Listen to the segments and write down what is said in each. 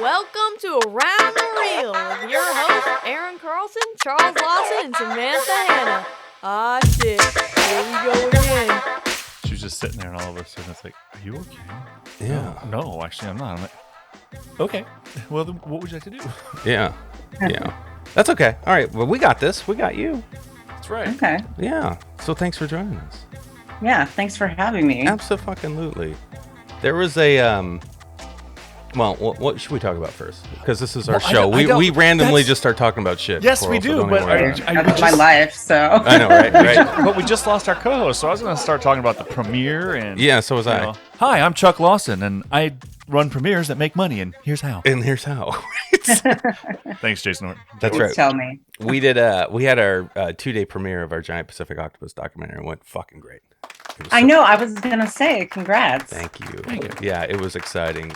Welcome to Around the Reel with your hosts, Aaron Carlson, Charles Lawson, and Samantha Hanna. Ah, shit. Here we go again. She was just sitting there, and all of a sudden it's like, are you okay? Yeah. No, actually, I'm not. I'm like, okay. Well, then what would you like to do? Yeah. Yeah. That's okay. All right. Well, we got this. We got you. That's right. Okay. Yeah. So thanks for joining us. Yeah, thanks for having me. Absolutely. There was a well, what should we talk about first? Because this is our show. We randomly just start talking about shit. Yes, we do. But That's my life, so. I know, right? But we just lost our co-host, so I was going to start talking about the premiere and. Yeah, so was I. Know, hi, I'm Chuck Lawson, and I run premieres that make money, and here's how. Thanks, Jason Norton. That's Please right. Tell me. We had our 2-day premiere of our Giant Pacific Octopus documentary, and it went fucking great. I know. I was gonna say, congrats. Thank you. Yeah, it was exciting.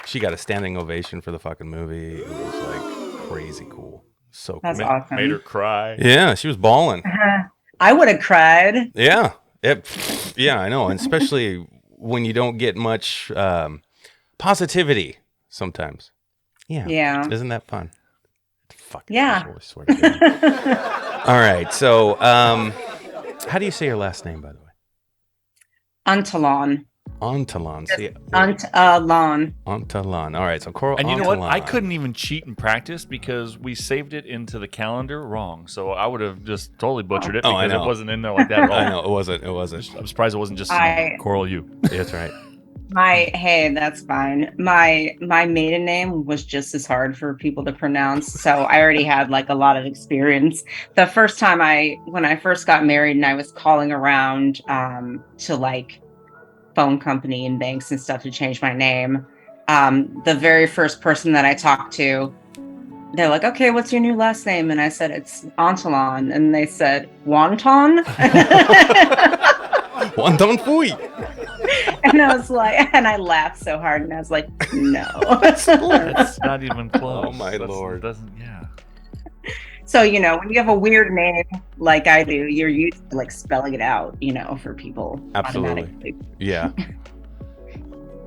She got a standing ovation for the fucking movie. It was like crazy cool. So cool. That's awesome. Made her cry. Yeah, she was bawling. I would have cried. Yeah. Yeah, I know. And especially when you don't get much positivity sometimes. Yeah. Yeah. Isn't that fun? Fucking Yeah. voice, swear to God. All right. So, how do you say your last name, by the way? Untalan. Untalan. Untalan. Untalan. All right. So Coral And you know what? Untalan. I couldn't even cheat and practice because we saved it into the calendar wrong. So I would have just totally butchered it I because know. it wasn't in there like that at all. I know. It wasn't. I'm surprised it wasn't just Coral U. That's right. Hey, that's fine. My maiden name was just as hard for people to pronounce, so I already had like a lot of experience. The first time when I first got married and I was calling around to like phone company and banks and stuff to change my name, the very first person that I talked to, they're like, "Okay, what's your new last name?" And I said, "It's Untalan," and they said, "Wonton." Wonton fui. And I was like, and I laughed so hard, and I was like, no. That's not even close. Oh my Lord. Yeah. So, when you have a weird name like I do, you're used to like spelling it out, for people. Absolutely. Automatically. Yeah.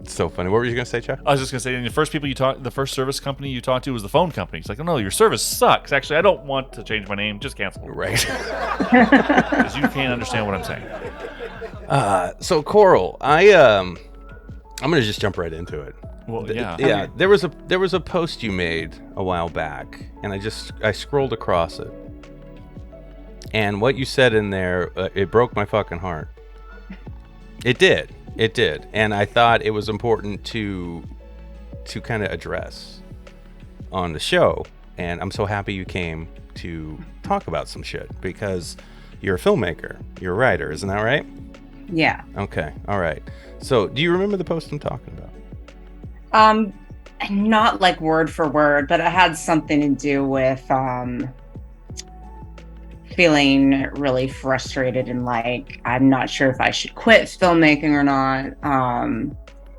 It's so funny. What were you going to say, Chuck? I was just going to say, the first service company you talked to was the phone company. It's like, oh no, your service sucks. Actually, I don't want to change my name. Just cancel. Right. Because you can't understand what I'm saying. So Coral, I'm gonna just jump right into it. Well, yeah. Yeah. There was a post you made a while back, and I scrolled across it, and what you said in there, it broke my fucking heart. It did, and I thought it was important to kind of address on the show, and I'm so happy you came to talk about some shit because you're a filmmaker, you're a writer, isn't that right? Yeah. Okay. All right. So, do you remember the post I'm talking about? Not like word for word, but it had something to do with feeling really frustrated and like I'm not sure if I should quit filmmaking or not,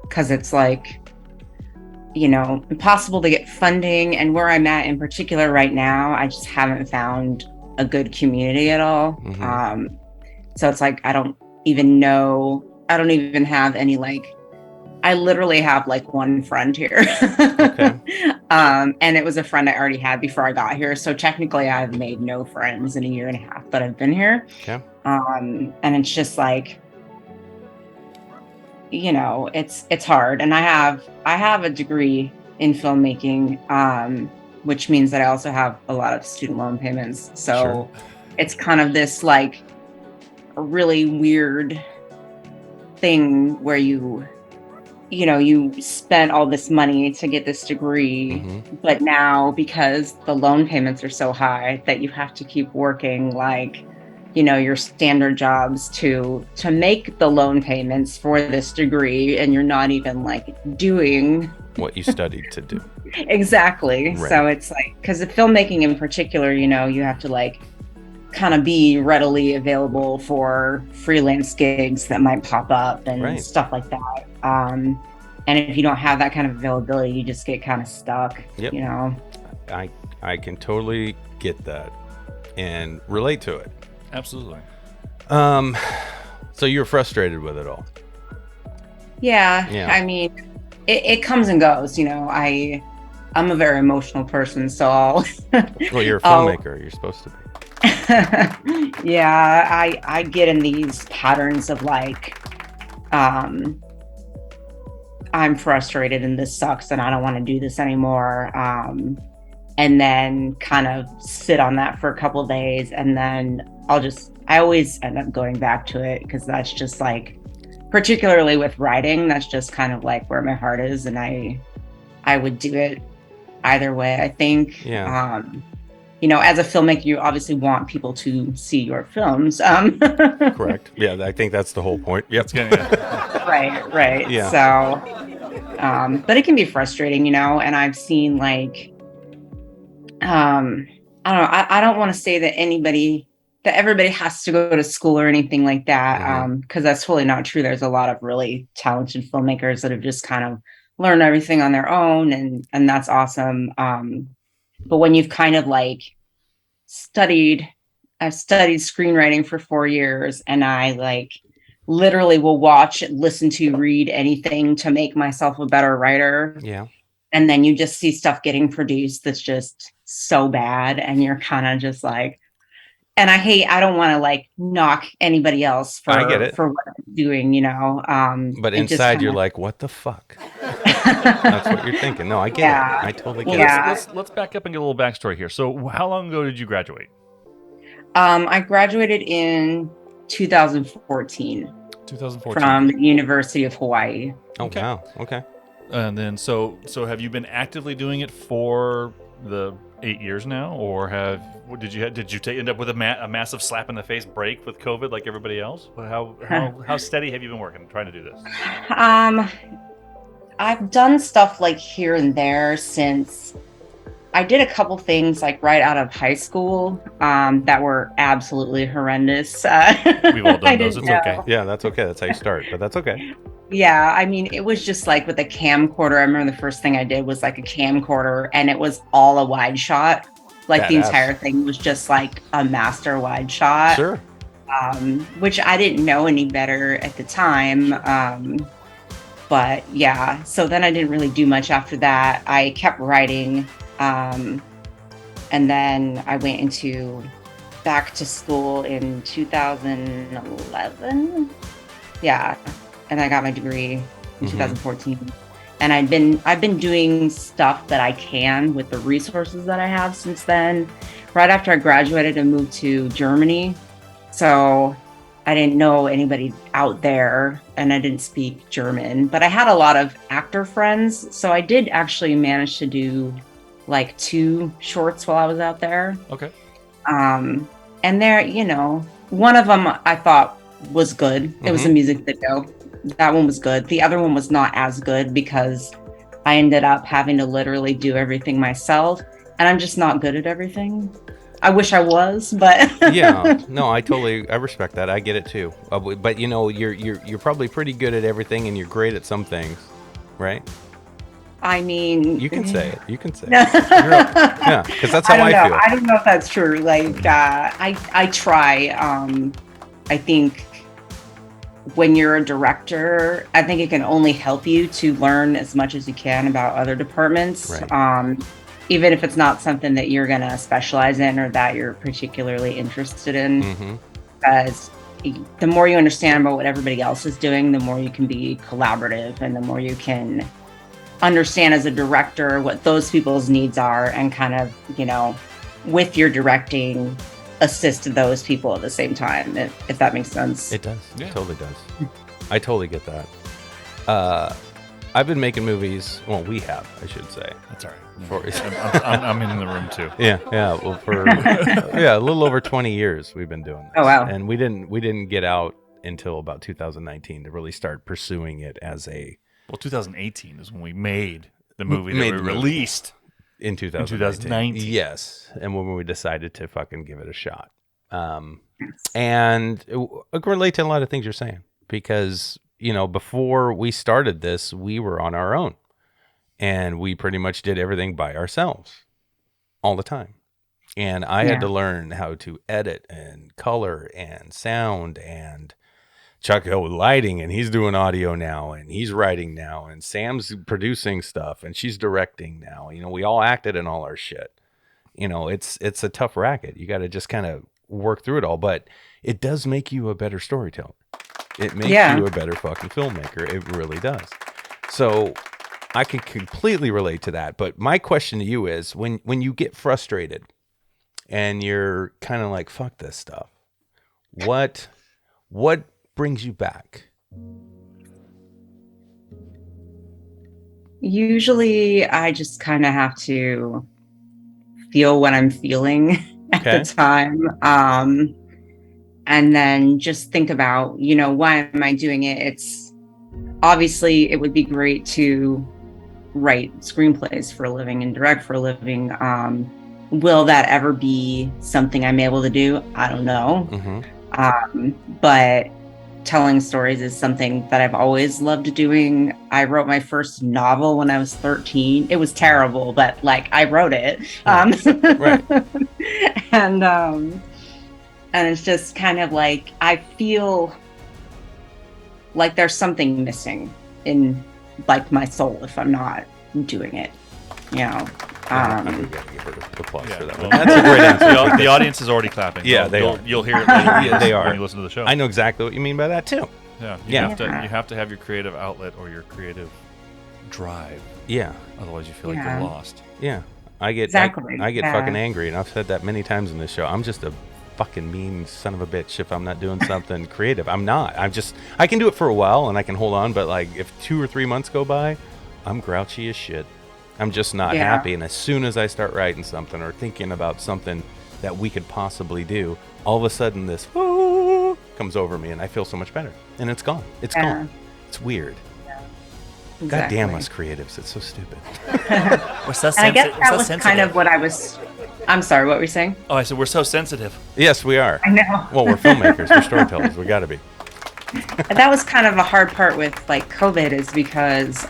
because it's like impossible to get funding, and where I'm at in particular right now, I just haven't found a good community at all. Mm-hmm. So it's like I don't even have any I literally have like one friend here. Okay. And it was a friend I already had before I got here, so technically I've made no friends in a year and a half that I've been here. Okay. And it's just like it's hard, and I have a degree in filmmaking, which means that I also have a lot of student loan payments, so Sure. It's kind of this like a really weird thing where you spent all this money to get this degree, Mm-hmm. but now because the loan payments are so high that you have to keep working your standard jobs to make the loan payments for this degree, and you're not even doing What you studied to do. exactly. Right. So it's because of filmmaking in particular, you have to kind of be readily available for freelance gigs that might pop up and Right. stuff like that. And if you don't have that kind of availability, you just get kind of stuck. Yep. I can totally get that and relate to it. Absolutely. So you're frustrated with it all. Yeah. Yeah. I mean, it comes and goes, you know. I'm a very emotional person, so I'll Well, you're a I'll filmmaker. You're supposed to be. yeah, I get in these patterns of like, I'm frustrated and this sucks and I don't want to do this anymore. And then kind of sit on that for a couple of days, and then I always end up going back to it, because that's just like, particularly with writing, that's just kind of like where my heart is, and I would do it either way, I think. Yeah. You know, as a filmmaker, you obviously want people to see your films. Correct. Yeah, I think that's the whole point. Yep. Right. Yeah. So, but it can be frustrating, you know, and I've seen like, I don't know, I don't want to say that everybody has to go to school or anything like that, because that's totally not true. There's a lot of really talented filmmakers that have just kind of learned everything on their own, and that's awesome. But when you've kind of like I've studied screenwriting for 4 years, and I like literally will watch, listen to, read anything to make myself a better writer. Yeah. And then you just see stuff getting produced that's just so bad, and you're kind of just like, and I don't want to like knock anybody else for I get it. for what I'm doing, you know. But it just inside, you're kinda- like, what the fuck? That's what you're thinking. No, I get Yeah. it. I totally get Yeah. Let's back up and get a little backstory here. So, how long ago did you graduate? I graduated in 2014 2014. from the University of Hawaii. it. Oh, Okay. wow. Okay. And then, so have you been actively doing it for the 8 years now, or did you end up with a massive slap in the face break with COVID like everybody else? How steady have you been working trying to do this? I've done stuff like here and there since I did a couple things like right out of high school that were absolutely horrendous. We've all I done those. didn't It's know. okay. Yeah, that's okay. That's how you start, but that's okay. Yeah, I mean, it was just like with a camcorder. I remember the first thing I did was like a camcorder, and it was all a wide shot. Like the Badass. entire thing was just like a master wide shot. Sure. Which I didn't know any better at the time. But yeah, so then I didn't really do much after that. I kept writing. And then I went back to school in 2011. Yeah. And I got my degree in 2014. And I've been doing stuff that I can with the resources that I have since then. Right after I graduated, I moved to Germany. So I didn't know anybody out there, and I didn't speak German, but I had a lot of actor friends. So I did actually manage to do like 2 shorts while I was out there. Okay. And there, you know, one of them I thought was good. It was a music video. That one was good. The other one was not as good because I ended up having to literally do everything myself, and I'm just not good at everything. I wish I was, but Yeah, no, I respect that. I get it too. But you know, you're probably pretty good at everything, and you're great at some things, right? I mean, You can say it. You can say it. yeah, Yeah, because that's how I know. feel. I don't know if that's true. Like, I try. I think when you're a director, I think it can only help you to learn as much as you can about other departments. Right. Even if it's not something that you're going to specialize in or that you're particularly interested in. Because the more you understand about what everybody else is doing, the more you can be collaborative, and the more you can understand as a director what those people's needs are, and kind of, you know, with your directing, assist those people at the same time, if that makes sense. It does. Yeah. It totally does. I totally get that. I've been making movies. Well, we have, I should say. That's all right. I'm in the room too. Yeah. Well, for a little over 20 years we've been doing this. Oh, wow. And we didn't get out until about 2019 to really start pursuing it as a. Well, 2018 is when we made the movie Made that the we movie. released. In 2019. Yes. And when we decided to fucking give it a shot. And I can relate to a lot of things you're saying, because, you know, before we started this, we were on our own, and we pretty much did everything by ourselves all the time. And I had to learn how to edit and color and sound and Chuck lighting, and he's doing audio now, and he's writing now, and Sam's producing stuff, and she's directing now. We all acted in all our shit. It's a tough racket. You got to just kind of work through it all, but it does make you a better storyteller. It makes you a better fucking filmmaker. It really does. So I can completely relate to that. But my question to you is, when you get frustrated and you're kind of like, fuck this stuff, what brings you back? Usually I just kind of have to feel what I'm feeling at the time. And then just think about, why am I doing it? It's obviously it would be great to write screenplays for a living and direct for a living. Will that ever be something I'm able to do? I don't know. But telling stories is something that I've always loved doing. I wrote my first novel when I was 13. It was terrible, but I wrote it. Right. And it's just kind of I feel like there's something missing in my soul if I'm not doing it. I'm going to give her applause for that one. That's a great answer. The audience is already clapping. Yeah, you'll hear it later. They are. When you listen to the show. I know exactly what you mean by that too. Yeah, you have to have your creative outlet or your creative drive. Yeah. Otherwise, you feel like you're lost. Yeah, I get fucking angry, and I've said that many times in this show. I'm just a fucking mean son of a bitch if I'm not doing something creative. I'm not. I can do it for a while and I can hold on, but if 2 or 3 months go by, I'm grouchy as shit. I'm just not happy. And as soon as I start writing something or thinking about something that we could possibly do, all of a sudden this comes over me and I feel so much better. And it's gone. It's gone. It's weird. Exactly. God damn us creatives. It's so stupid. We're so sensitive. I guess that was kind of what I was... I'm sorry, what were you saying? Oh, I said we're so sensitive. Yes, we are. I know. Well, we're filmmakers. We're storytellers. We got to be. That was kind of a hard part with COVID is because,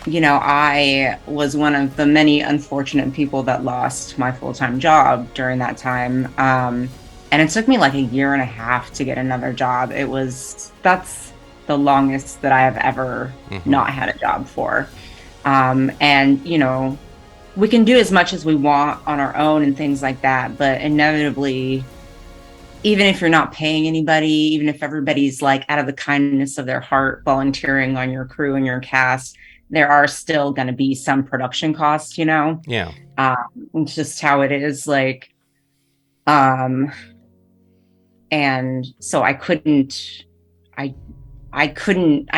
I was one of the many unfortunate people that lost my full-time job during that time. And it took me a year and a half to get another job. That's the longest that I have ever not had a job for. And, we can do as much as we want on our own and things like that, but inevitably, even if you're not paying anybody, even if everybody's out of the kindness of their heart volunteering on your crew and your cast, there are still going to be some production costs, Yeah. It's just how it is. And so I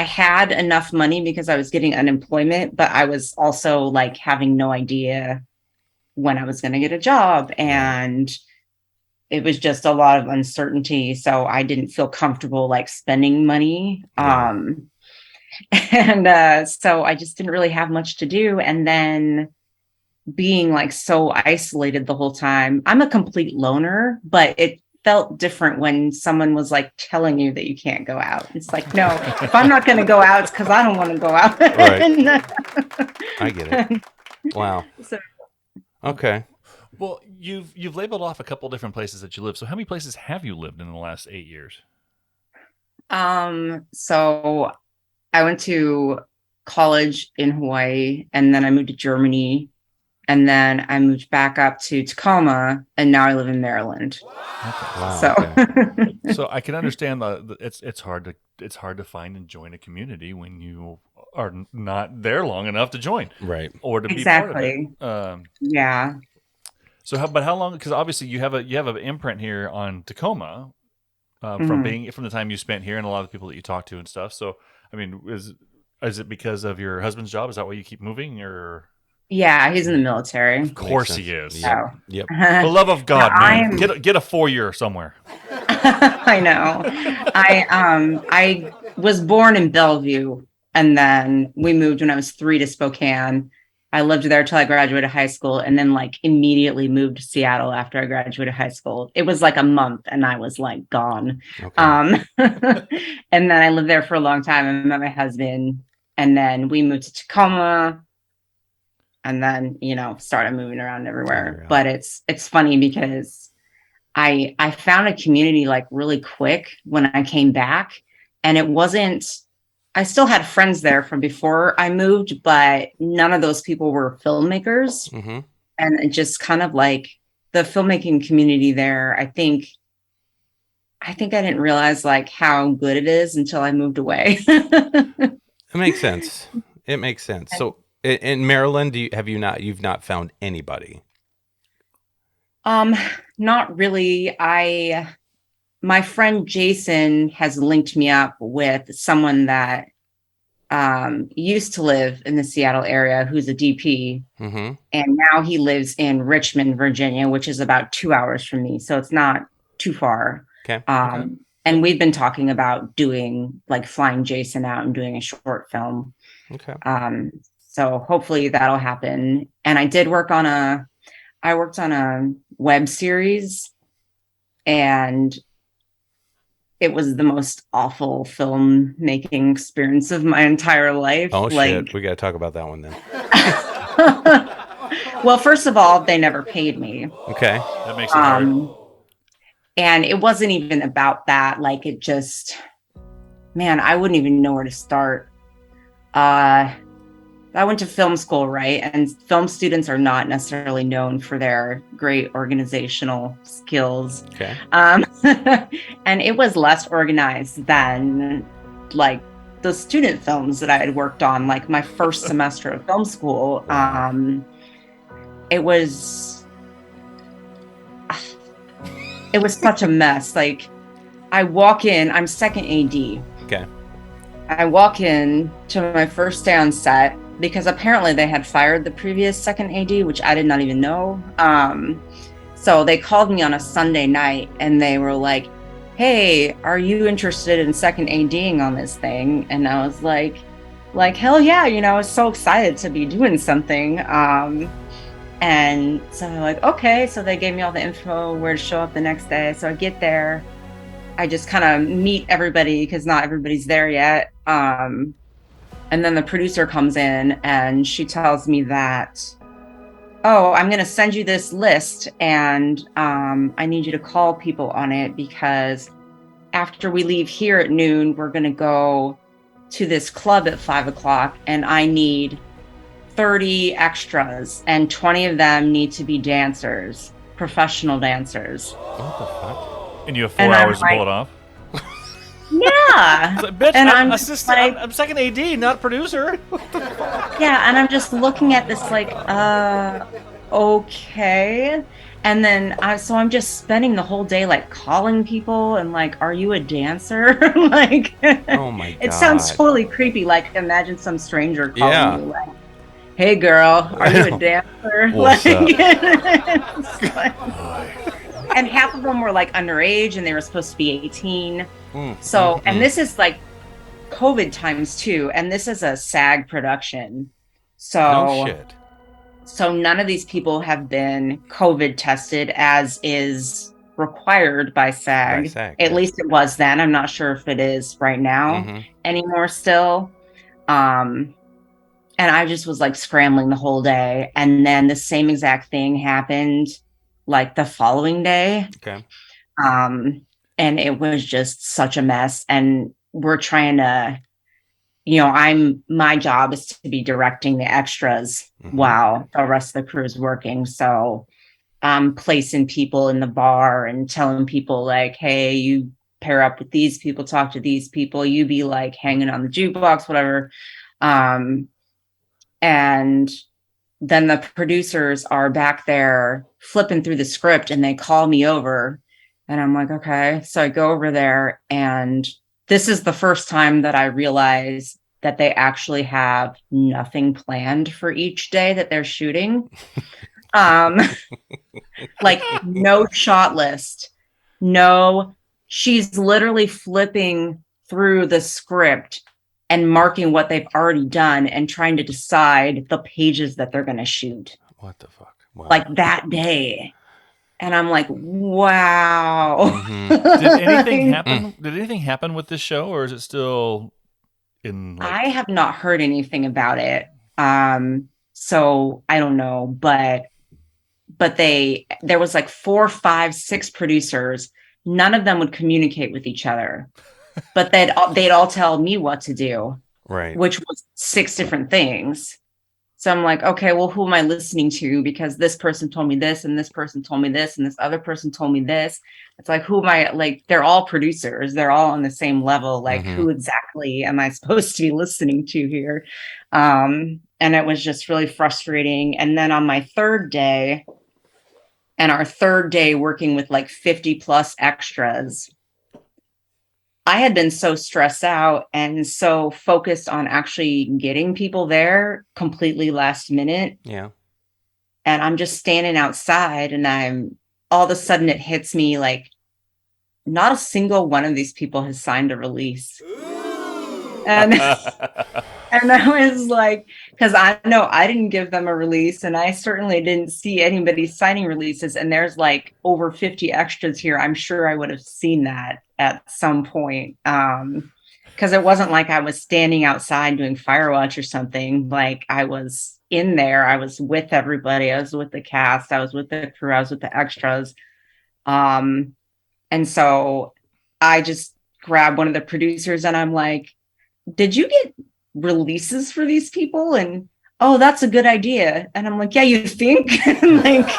had enough money because I was getting unemployment, but I was also having no idea when I was going to get a job. And it was just a lot of uncertainty. So I didn't feel comfortable spending money. And so I just didn't really have much to do. And then being so isolated the whole time, I'm a complete loner, but it felt different when someone was telling you that you can't go out. It's no, if I'm not going to go out, it's because I don't want to go out. Right. I get it. Wow. Okay. Well, you've labeled off a couple different places that you live. So how many places have you lived in the last 8 years? So I went to college in Hawaii, and then I moved to Germany, and then I moved back up to Tacoma, and now I live in Maryland. Okay. Wow, So, so I can understand it's hard to find and join a community when you are not there long enough to join, right? Or to be part of it. Yeah. So how long? Because obviously you have an imprint here on Tacoma from the time you spent here and a lot of the people that you talk to and stuff. So I mean, is it because of your husband's job? Is that why you keep moving, or? Yeah, he's in the military. Of course he is. So. Yep. For the love of God, man, get a 4-year somewhere. I know. I was born in Bellevue, and then we moved when I was 3 to Spokane. I lived there till I graduated high school, and then immediately moved to Seattle after I graduated high school. It was a month, and I was gone. Okay. And then I lived there for a long time. I met my husband, and then we moved to Tacoma. And then, started moving around everywhere. But it's funny because I found a community like really quick when I came back, and it wasn't. I still had friends there from before I moved, but none of those people were filmmakers, Mm-hmm. and it just kind of like the filmmaking community there. I think I didn't realize like how good it is until I moved away. It makes sense. It makes sense. So in Maryland, you've not found anybody? Um, Not really. My friend Jason has linked me up with someone that used to live in the Seattle area who's a DP, Mm-hmm. and now he lives in Richmond, Virginia, which is about 2 hours from me, so it's not too far. Okay. And we've been talking about doing like flying Jason out and doing a short film. Okay. So hopefully that'll happen. And I worked on a web series, and it was the most awful film making experience of my entire life. Oh Like, shit, we got to talk about that one then. well, first of all, they never paid me. Okay. That makes it hard. And it wasn't even about that. Like, it just, man, I wouldn't even know where to start. I went to film school, right? And film students are not necessarily known for their great organizational skills. Okay. And it was less organized than like the student films that I had worked on, like my first semester of film school. It was such a mess. Like, I walk in, I'm second AD. Okay. I walk in to my first day on set because apparently they had fired the previous second AD, which I did not even know. So they called me on a Sunday night and they were like, "Hey, are you interested in second ADing on this thing?" And I was like, hell yeah, I was so excited to be doing something. And so they're like, okay. So they gave me all the info where to show up the next day. So I get there. I just kind of meet everybody because not everybody's there yet. And then the producer comes in and she tells me that, "Oh, I'm going to send you this list, and I need you to call people on it because after we leave here at noon, we're going to go to this club at 5 o'clock, and I need 30 extras, and 20 of them need to be dancers, professional dancers." What the fuck? And you have And 4 I'm hours to like, pull it off. Yeah. It's like, bitch, And I'm I'm assistant. like- I'm second AD, not producer. Yeah, and I'm just looking at this like, okay. And then I'm just spending the whole day like calling people and like, "Are you a dancer?" Like, Oh my god. it sounds totally creepy. Like, imagine some stranger calling Yeah. you like, "Hey girl, are you a dancer?" What's like, up? it's like- and half of them were like underage and they were supposed to be 18. So, and this is like COVID times too, and this is a SAG production. So, No shit. so none of these people have been COVID tested as is required by SAG. By SAG, At yeah. least it was then. I'm not sure if it is right now anymore still. And I just was like scrambling the whole day. And then the same exact thing happened like the following day. Okay. And it was just such a mess. And we're trying to, my job is to be directing the extras while the rest of the crew is working. So I'm placing people in the bar and telling people like, "Hey, you pair up with these people, talk to these people, you be like hanging on the jukebox, whatever." And then the producers are back there flipping through the script and they call me over and I'm like, okay. So I go over there, and this is the first time that I realize that they actually have nothing planned for each day that they're shooting. Like no shot list, no, she's literally flipping through the script and marking what they've already done and trying to decide the pages that they're going to shoot. What the fuck? Wow. Like that day. And I'm like, wow. Did anything happen? Did anything happen with this show, or is it still in? Like... I have not heard anything about it. So I don't know, but but there was like 4, 5, 6 producers. None of them would communicate with each other, but they'd all tell me what to do, Right. which was 6 different things. So I'm like, okay, well, who am I listening to? Because this person told me this, and this person told me this, and this other person told me this. It's like, who am I? Like, they're all producers. They're all on the same level. Like, who exactly am I supposed to be listening to here? And it was just really frustrating. And then on my third day, and our third day working with like 50 plus extras, I had been so stressed out and so focused on actually getting people there completely last minute. Yeah. And I'm just standing outside, and all of a sudden it hits me like, not a single one of these people has signed a release. And and I was like, because I know I didn't give them a release, and I certainly didn't see anybody signing releases. And there's like over 50 extras here. I'm sure I would have seen that at some point. Because it wasn't like I was standing outside doing Firewatch or something. Like, I was in there. I was with everybody. I was with the cast. I was with the crew. I was with the extras. And so I just grabbed one of the producers, and I'm like, did you get releases for these people? And, oh, that's a good idea. And I'm like, yeah, you think? Like,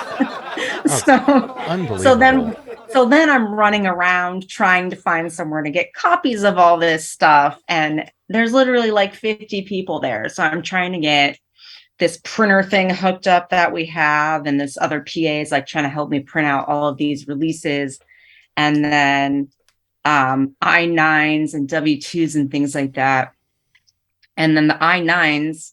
Unbelievable. So then I'm running around trying to find somewhere to get copies of all this stuff. And there's literally like 50 people there. So I'm trying to get this printer thing hooked up that we have. And this other PA is like trying to help me print out all of these releases. And then I-9s and W-2s and things like that. And then the I-9s,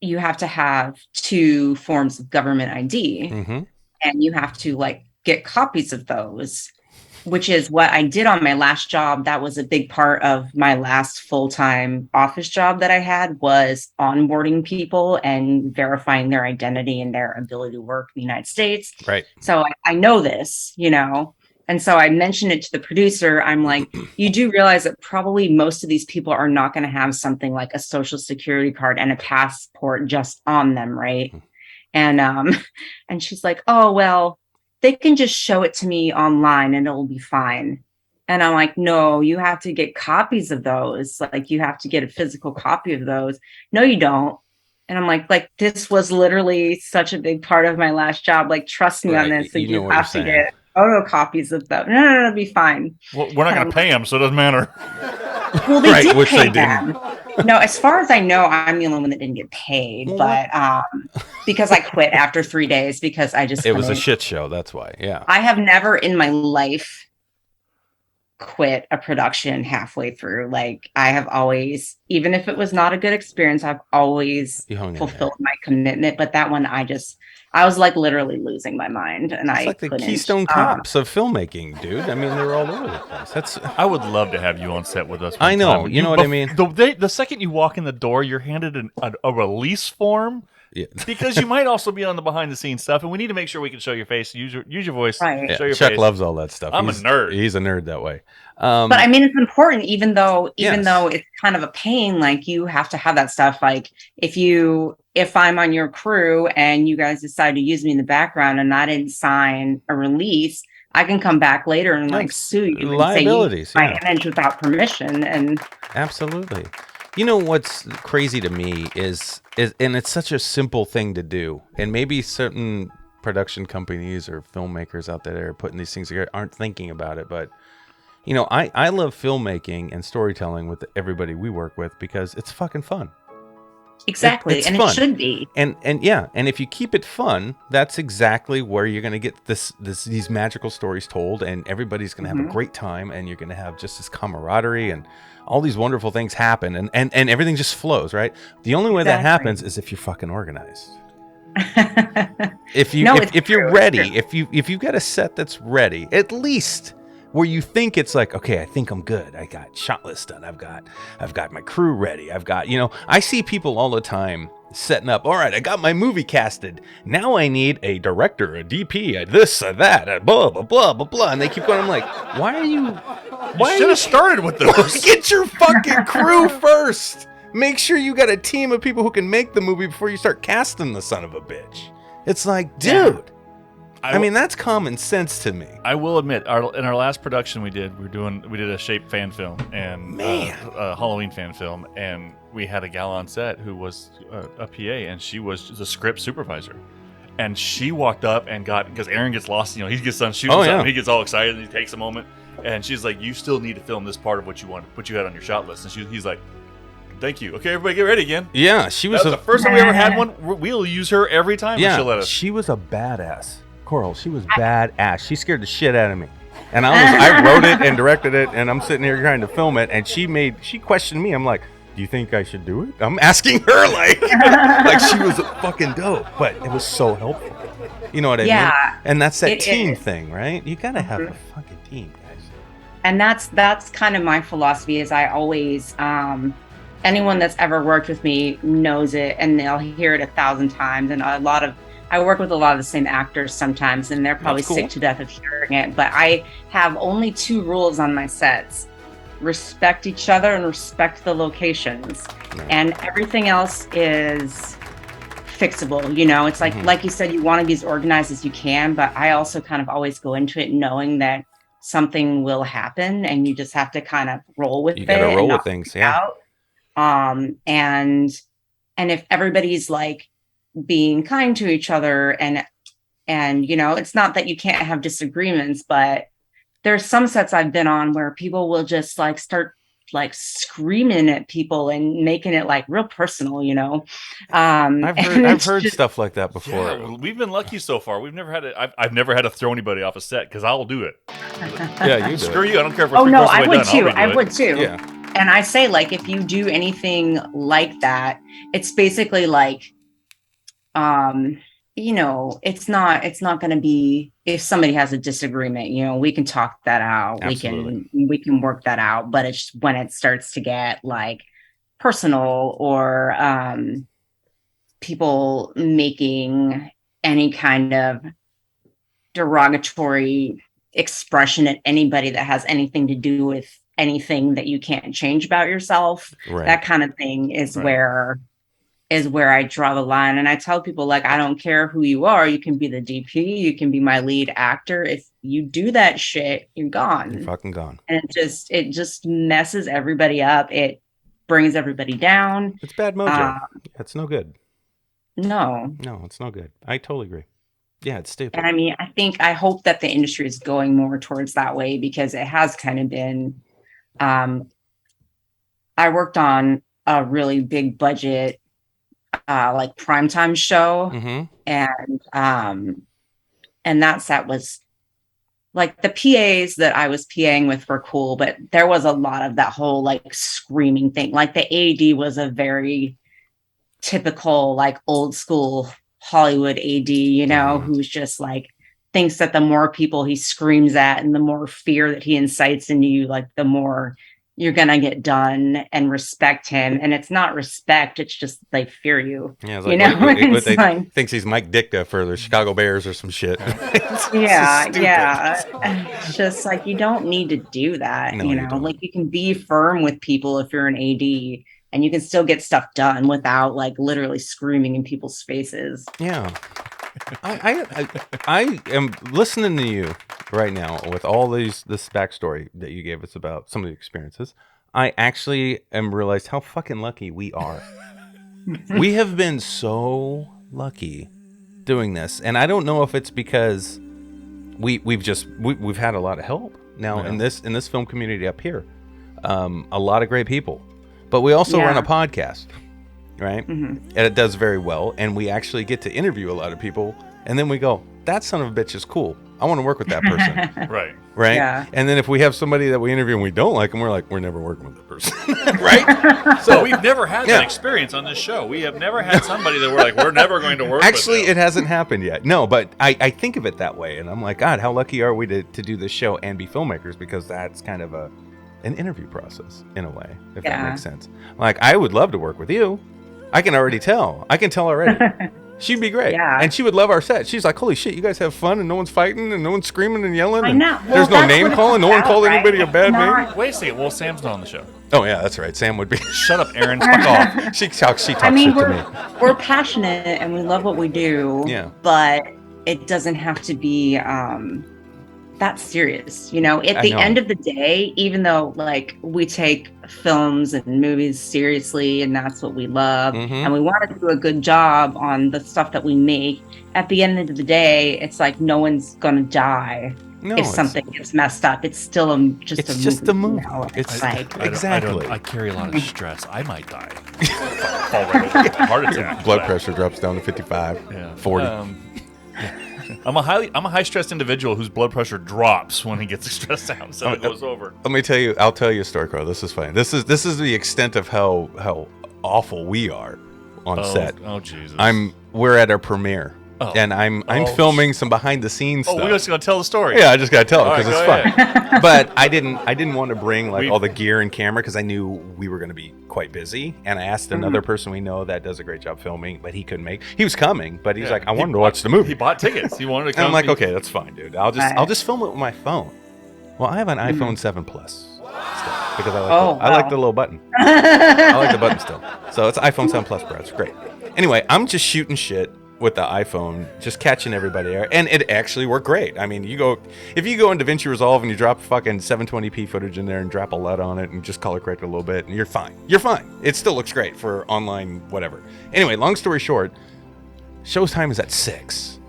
you have to have 2 forms of government ID, and you have to like get copies of those, which is what I did on my last job. That was a big part of my last full-time office job that I had, was onboarding people and verifying their identity and their ability to work in the United States. Right. So I know this, and so I mentioned it to the producer. I'm like, you do realize that probably most of these people are not going to have something like a social security card and a passport just on them, right? And she's like, oh, well, they can just show it to me online and it'll be fine. And I'm like, no, you have to get copies of those. Like, you have to get a physical copy of those. No, you don't. And I'm like, this was literally such a big part of my last job. Like, trust me on this. So you have to get photocopies of them. No, it'll be fine. Well, we're not going to pay them, so it doesn't matter. Well, they did pay them. No, as far as I know, I'm the only one that didn't get paid, but because I quit after 3 days because I just it was a shit show. That's why. Yeah. I have never in my life quit a production halfway through. Like, I have always, even if it was not a good experience, I've always fulfilled my commitment. But that one, I was like literally losing my mind, and it's like the Keystone Cops of filmmaking, dude. I mean, they're all over the place. I would love to have you on set with us. I know. You know what I mean? The second you walk in the door, you're handed a release form. Yeah. Because you might also be on the behind the scenes stuff, and we need to make sure we can show your face, use your voice, right. Show your Chuck face. Loves all that stuff. I'm a nerd. He's a nerd that way. But I mean, it's important, even though it's kind of a pain. Like, you have to have that stuff. Like, if I'm on your crew and you guys decide to use me in the background and I didn't sign a release, I can come back later and like sue you and say you used my image without permission. And absolutely. You know what's crazy to me is and it's such a simple thing to do, and maybe certain production companies or filmmakers out there that are putting these things together aren't thinking about it, but I love filmmaking and storytelling with everybody we work with because it's fucking fun. Exactly, and fun. It should be. And if you keep it fun, that's exactly where you're going to get these magical stories told, and everybody's going to have a great time, and you're going to have just this camaraderie, and all these wonderful things happen, and everything just flows, right? The only way that happens is if you're fucking organized. if you're ready, if you've got a set that's ready, at least where you think it's like, okay, I think I'm good. I got shot list done. I've got my crew ready. I see people all the time setting up. All right, I got my movie casted. Now I need a director, a DP, a this, a that, a blah, blah, blah, blah, blah. And they keep going. I'm like, why are you? Why should have started with those? Get your fucking crew first. Make sure you got a team of people who can make the movie before you start casting the son of a bitch. It's like, dude. I mean, that's common sense to me. I will admit, in our last production we did a Shape fan film and a Halloween fan film, and we had a gal on set who was a PA, and she was the script supervisor. And she walked up and because Aaron gets lost, he gets done shooting something, he gets all excited, and he takes a moment, and she's like, "You still need to film this part of what you had on your shot list." And he's like, "Thank you. Okay, everybody, get ready again." Yeah, she was the first time we ever had one. We'll use her every time. Yeah, she'll let us. She was a badass. Coral, she was badass. She scared the shit out of me. And I wrote it and directed it, and I'm sitting here trying to film it, and she questioned me. I'm like, "Do you think I should do it?" I'm asking her like she was fucking dope, but it was so helpful. You know what I mean? And that's that team thing, right? You gotta have a fucking team, guys. And that's kind of my philosophy. Is I always anyone that's ever worked with me knows it, and they'll hear it 1,000 times. And I work with a lot of the same actors sometimes, and they're probably sick to death of hearing it. But I have only 2 rules on my sets: respect each other and respect the locations. And everything else is fixable. It's like you said, you want to be as organized as you can, but I also kind of always go into it knowing that something will happen, and you just have to kind of roll with it. You gotta roll with things, and if everybody's like being kind to each other, and it's not that you can't have disagreements, but there's some sets I've been on where people will just like start like screaming at people and making it like real personal, I've heard stuff like that before. Yeah, we've been lucky so far. We've never had I've never had to throw anybody off a set because I'll do it. Yeah, you do. Screw you. I don't care if we're I would too. I would too. Yeah. And I say, like, if you do anything like that, it's basically like, it's not going to be, if somebody has a disagreement, we can talk that out. Absolutely. We can work that out. But it's when it starts to get like personal, or people making any kind of derogatory expression at anybody that has anything to do with anything that you can't change about yourself. Right. That kind of thing is where I draw the line. And I tell people, like, I don't care who you are. You can be the DP, you can be my lead actor. If you do that shit, you're gone. You're fucking gone. And it just messes everybody up. It brings everybody down. It's bad mojo. It's no good. No, it's no good. I totally agree. Yeah, it's stupid. And I mean, I hope that the industry is going more towards that way, because it has kind of been, I worked on a really big budget, like primetime show. Mm-hmm. And that set was like, the PAs that I was PAing with were cool, but there was a lot of that whole like screaming thing. Like the AD was a very typical, like old school Hollywood AD, who's just like, thinks that the more people he screams at and the more fear that he incites into you, like the more you're gonna get done, and respect him. And it's not respect, it's just they fear you. Yeah, it's like, they thinks he's Mike Ditka for the Chicago Bears or some shit. Yeah. It's just like, you don't need to do that. No, you don't. Like, you can be firm with people if you're an AD, and you can still get stuff done without like literally screaming in people's faces. Yeah. I am listening to you right now with all this backstory that you gave us about some of the experiences. I actually am realized how fucking lucky we are. We have been so lucky doing this, and I don't know if it's because we've had a lot of help now in this film community up here. A lot of great people, but we also run a podcast. Right? Mm-hmm. And it does very well. And we actually get to interview a lot of people. And then we go, that son of a bitch is cool. I want to work with that person. Right. Yeah. And then if we have somebody that we interview and we don't like them, we're like, we're never working with that person. Right? So we've never had that experience on this show. We have never had somebody that we're like, we're never going to work with. Actually, it hasn't happened yet. No, but I think of it that way. And I'm like, God, how lucky are we to do this show and be filmmakers? Because that's kind of an interview process in a way, if that makes sense. Like, I would love to work with you. I can already tell. I can tell already. She'd be great. Yeah. And she would love our set. She's like, holy shit, you guys have fun and no one's fighting and no one's screaming and yelling. I know. There's no name calling. No one called anybody a bad name. Wait a second. Well, Sam's not on the show. Oh yeah, that's right. Sam would be. Shut up, Aaron. Fuck off. She talks shit I mean, to me. we're passionate and we love what we do. Yeah. But it doesn't have to be that serious, you know. At the end of the day, even though like we take films and movies seriously and that's what we love, and we want to do a good job on the stuff that we make, at the end of the day, it's like no one's gonna die if something gets messed up. It's still just a movie. You know? It's like exactly. I carry a lot of stress. I might die. Fall right over. Heart attack. Blood pressure drops down to 55, 40. I'm a high stressed individual whose blood pressure drops when he gets stressed out, so it goes over. Let me tell you. I'll tell you a story, Carl. This is funny. This is the extent of how awful we are on set. Oh Jesus! We're at our premiere, and I'm filming some behind the scenes stuff. Oh, we're just gonna tell the story. Yeah, I just gotta tell it because it's fun. Ahead. But I didn't want to bring like all the gear and camera because I knew we were gonna be quite busy. And I asked another person we know that does a great job filming, but he couldn't make. He was coming, but he's like, I wanted to watch the movie. He bought tickets. He wanted to come. And I'm like, okay, that's fine, dude. I'll just film it with my phone. Well, I have an iPhone 7 Plus still, because I like the little button. I like the button still. So it's iPhone 7 Plus, bro. It's great. Anyway, I'm just shooting shit with the iPhone, just catching everybody there, and it actually worked great. I mean, if you go in DaVinci Resolve and you drop fucking 720p footage in there and drop a LUT on it and just color correct it a little bit, and you're fine. You're fine. It still looks great for online whatever. Anyway, long story short, show's time is at 6.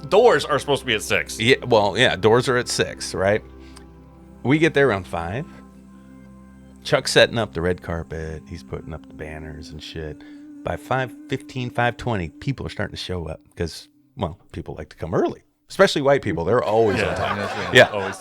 Doors are supposed to be at 6. Yeah, well, yeah, doors are at 6, right? We get there around 5. Chuck's setting up the red carpet. He's putting up the banners and shit. By 5:15, 5:20, people are starting to show up because, well, people like to come early, especially white people. They're always on time. Yeah. Always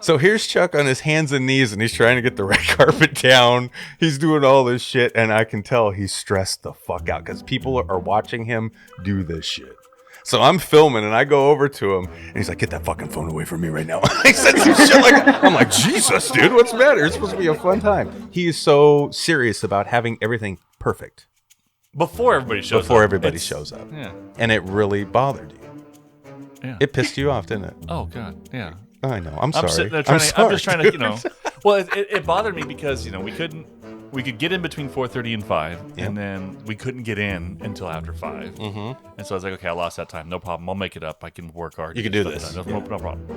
So here's Chuck on his hands and knees, and he's trying to get the red carpet down. He's doing all this shit, and I can tell he's stressed the fuck out because people are watching him do this shit. So I'm filming, and I go over to him, and he's like, "Get that fucking phone away from me right now." He said some shit like that. I'm like, Jesus, dude, what's the matter? It's supposed to be a fun time. He is so serious about having everything perfect Before everybody shows up. Before everybody shows up. Yeah. And it really bothered you. Yeah. It pissed you off, didn't it? Oh, God. Yeah. I know. I'm sorry. I'm sitting there I'm just trying to, dude. Well, it bothered me because, we could get in between 4:30 and 5, Yep. and then we couldn't get in until after 5. Mm-hmm. And so I was like, okay, I lost that time. No problem. I'll make it up. I can work hard. You can get do stuff this. done. No problem.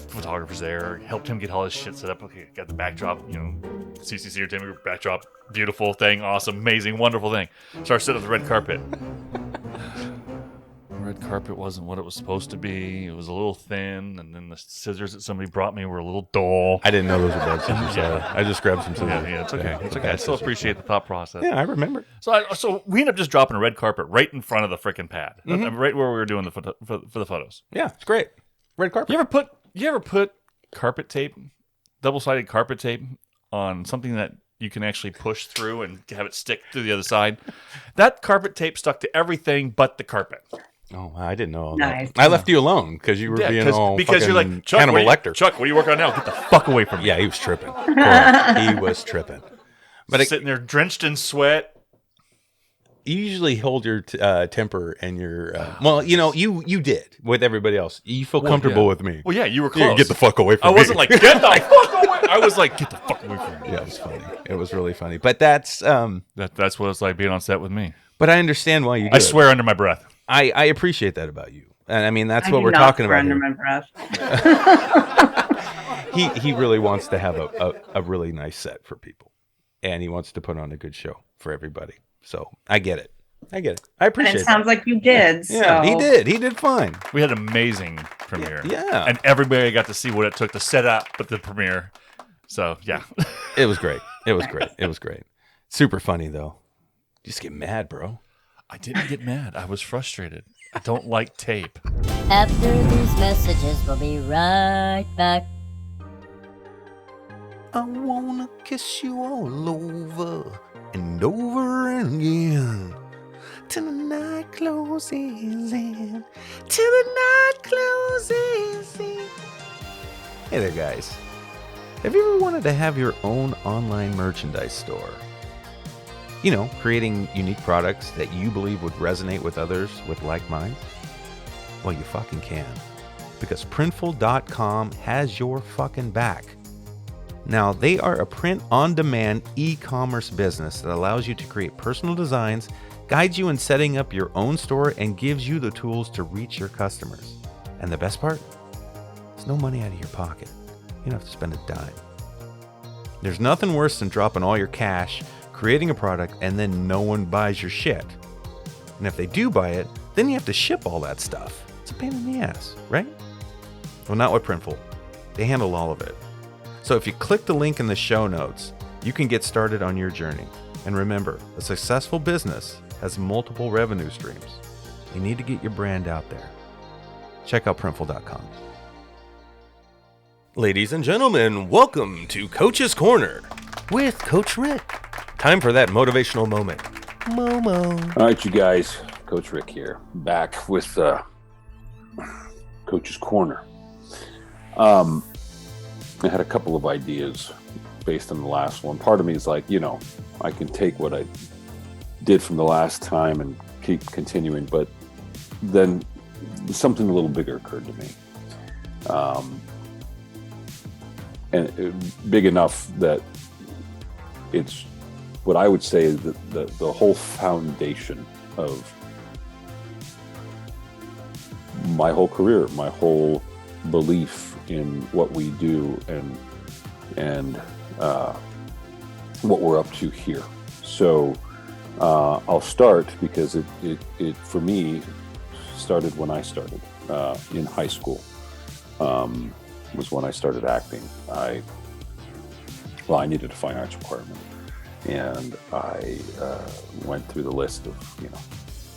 Photographer's there. Helped him get all his shit set up. Okay, got the backdrop, CCC Entertainment backdrop. Beautiful thing. Awesome. Amazing. Wonderful thing. Start setting up the red carpet. Red carpet wasn't what it was supposed to be. It was a little thin, and then the scissors that somebody brought me were a little dull. I didn't know those were bad scissors. Yeah. I just grabbed some scissors. Yeah, it's okay. It's okay. I still appreciate the thought process. Yeah, I remember. So we ended up just dropping a red carpet right in front of the frickin' pad, right where we were doing for the photos. Yeah, it's great. Red carpet. You ever put carpet tape, double-sided carpet tape, on something that you can actually push through and have it stick to the other side? That carpet tape stuck to everything but the carpet. Oh, I didn't know all Nice. that. I left you alone because you were being all because you're like, Chuck, Hannibal Lecter. Chuck, what are you working on now? Get the fuck away from me. Yeah, he was tripping. He was tripping. But sitting there drenched in sweat. you usually hold your temper and your you did with everybody else. You feel comfortable with me. Well, yeah, you were close. Yeah, get the fuck away from me. I wasn't like, get the fuck away. I was like, get the fuck away from me. Yeah, it was funny. It was really funny. But that's that's what it's like being on set with me. But I understand why you do I swear under my breath. I appreciate that about you. And I mean, that's I what do we're not talking swear about under here. my breath. He really wants to have a really nice set for people. And he wants to put on a good show for everybody. So I get it. I appreciate And it. it sounds like you did. Yeah, so. he did. He did fine. We had an amazing premiere. Yeah. And everybody got to see what it took to set up with the premiere. So, yeah. It was great. It was great. Super funny, though. Just get mad, bro. I didn't get mad. I was frustrated. I don't like tape. After these messages, we'll be right back. I wanna kiss you all over and over again. Till the night closes in. Till the night closes in. Hey there, guys. Have you ever wanted to have your own online merchandise store? You know, creating unique products that you believe would resonate with others with like minds? Well, you fucking can. Because Printful.com has your fucking back. Now, they are a print-on-demand e-commerce business that allows you to create personal designs, guides you in setting up your own store, and gives you the tools to reach your customers. And the best part? It's no money out of your pocket. You don't have to spend a dime. There's nothing worse than dropping all your cash, creating a product, and then no one buys your shit. And if they do buy it, then you have to ship all that stuff. It's a pain in the ass, right? Well, not with Printful. They handle all of it. So if you click the link in the show notes, you can get started on your journey. And remember, a successful business has multiple revenue streams. You need to get your brand out there. Check out Printful.com. Ladies and gentlemen, welcome to Coach's Corner with Coach Rick. Time for that motivational moment. Momo. All right, you guys. Coach Rick here, back with Coach's Corner. I had a couple of ideas based on the last one. Part of me is like, I can take what I did from the last time and keep continuing, but then something a little bigger occurred to me. And big enough that it's what I would say is the whole foundation of my whole career, my whole belief in what we do and what we're up to here. So I'll start because it for me started when I started in high school. Was when I started acting. I needed a fine arts requirement, and I went through the list of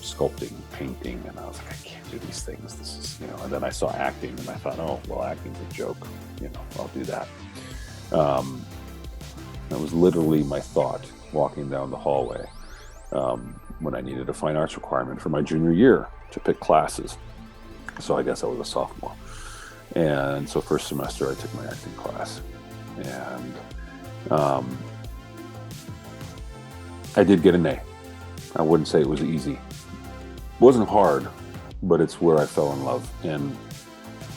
sculpting, painting, and I was like, I can't do these things. This is and then I saw acting, and I thought, oh well, acting's a joke. I'll do that. That was literally my thought walking down the hallway when I needed a fine arts requirement for my junior year to pick classes. So I guess I was a sophomore. And so first semester I took my acting class, and I did get an A. I wouldn't say it was easy. It wasn't hard, but it's where I fell in love. And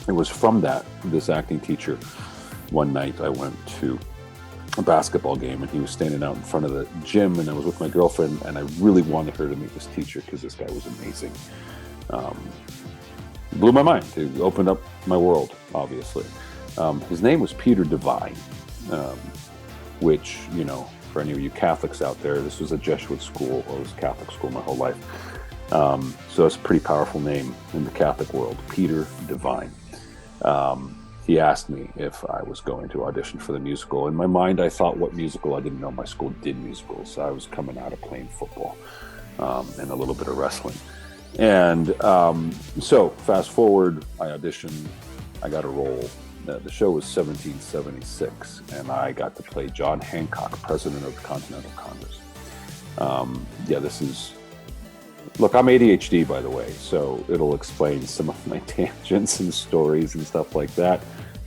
it was from this acting teacher. One night I went to a basketball game, and he was standing out in front of the gym, and I was with my girlfriend, and I really wanted her to meet this teacher because this guy was amazing. Blew my mind. It opened up my world, obviously. His name was Peter Devine, which, for any of you Catholics out there, this was a Jesuit school. Well, it was a Catholic school my whole life. So it's a pretty powerful name in the Catholic world, Peter Devine. He asked me if I was going to audition for the musical. In my mind, I thought, what musical? I didn't know my school did musicals. So I was coming out of playing football and a little bit of wrestling. And so fast forward, I auditioned, I got a role. The show was 1776, and I got to play John Hancock, president of the Continental Congress. Look, I'm ADHD, by the way, so it'll explain some of my tangents and stories and stuff like that.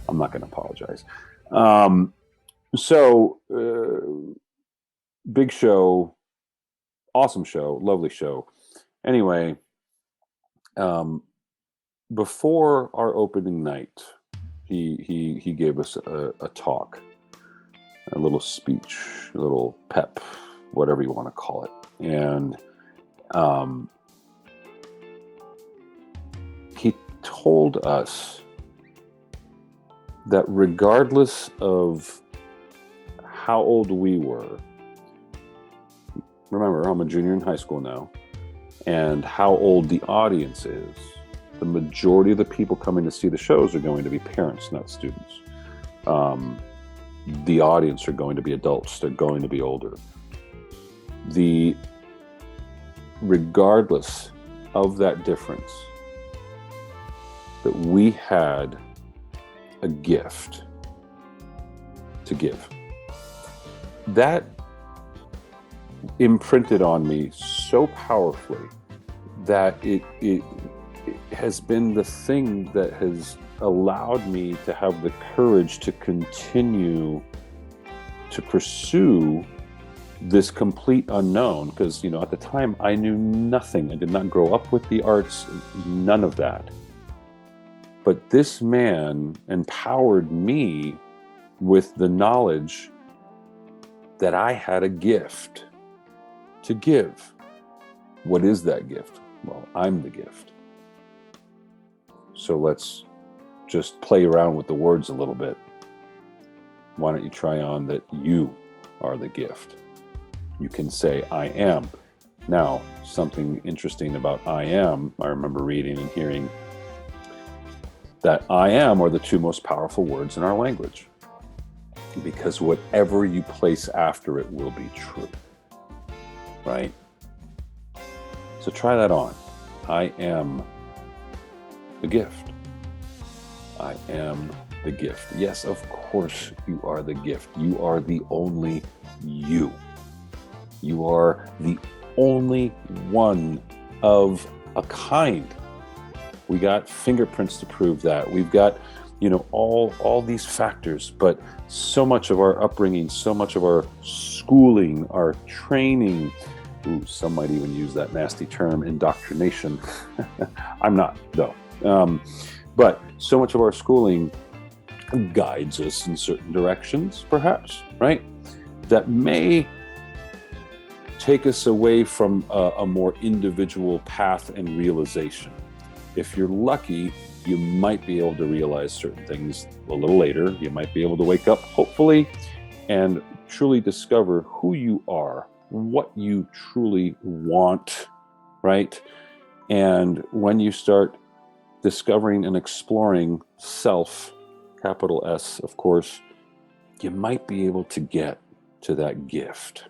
I'm not going to apologize. Big show, awesome show, lovely show. Anyway, before our opening night, he gave us a talk, a little speech, a little pep, whatever you want to call it. And he told us that regardless of how old we were, remember, I'm a junior in high school now, and how old the audience is, the majority of the people coming to see the shows are going to be parents, not students. The audience are going to be adults. They're going to be older. Regardless of that difference, that we had a gift to give. That imprinted on me so powerfully that it has been the thing that has allowed me to have the courage to continue to pursue this complete unknown, because at the time I knew nothing. I did not grow up with the arts, none of that. But this man empowered me with the knowledge that I had a gift to give. What is that gift? Well, I'm the gift. So let's just play around with the words a little bit. Why don't you try on that you are the gift? You can say, I am. Now, something interesting about I am, I remember reading and hearing that I am are the two most powerful words in our language, because whatever you place after it will be true, right? So try that on. I am the gift. I am the gift. Yes, of course you are the gift. You are the only you. You are the only one of a kind. We got fingerprints to prove that. We've got, all these factors, but so much of our upbringing, so much of our schooling, our training, some might even use that nasty term, indoctrination. I'm not, though. But so much of our schooling guides us in certain directions, perhaps, right? That may take us away from a more individual path and realization. If you're lucky, you might be able to realize certain things a little later. You might be able to wake up, hopefully, and truly discover who you are, what you truly want, right? And when you start discovering and exploring self, capital S, of course, you might be able to get to that gift,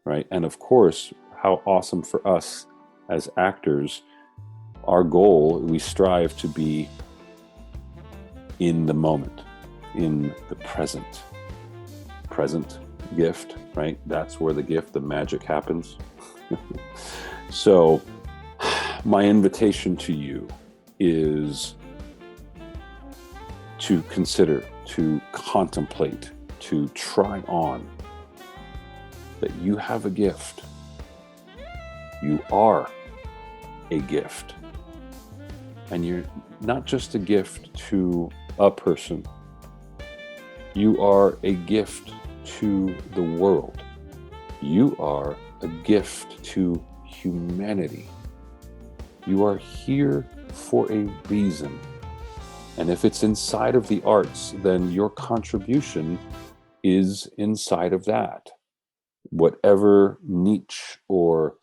right? And of course, how awesome for us as actors, our goal, we strive to be in the moment, in the present gift, right? That's where the gift, the magic happens. So my invitation to you is to consider, to contemplate, to try on that you have a gift. You are a gift. And you're not just a gift to a person. You are a gift to the world. You are a gift to humanity. You are here for a reason. And if it's inside of the arts, then your contribution is inside of that. Whatever niche or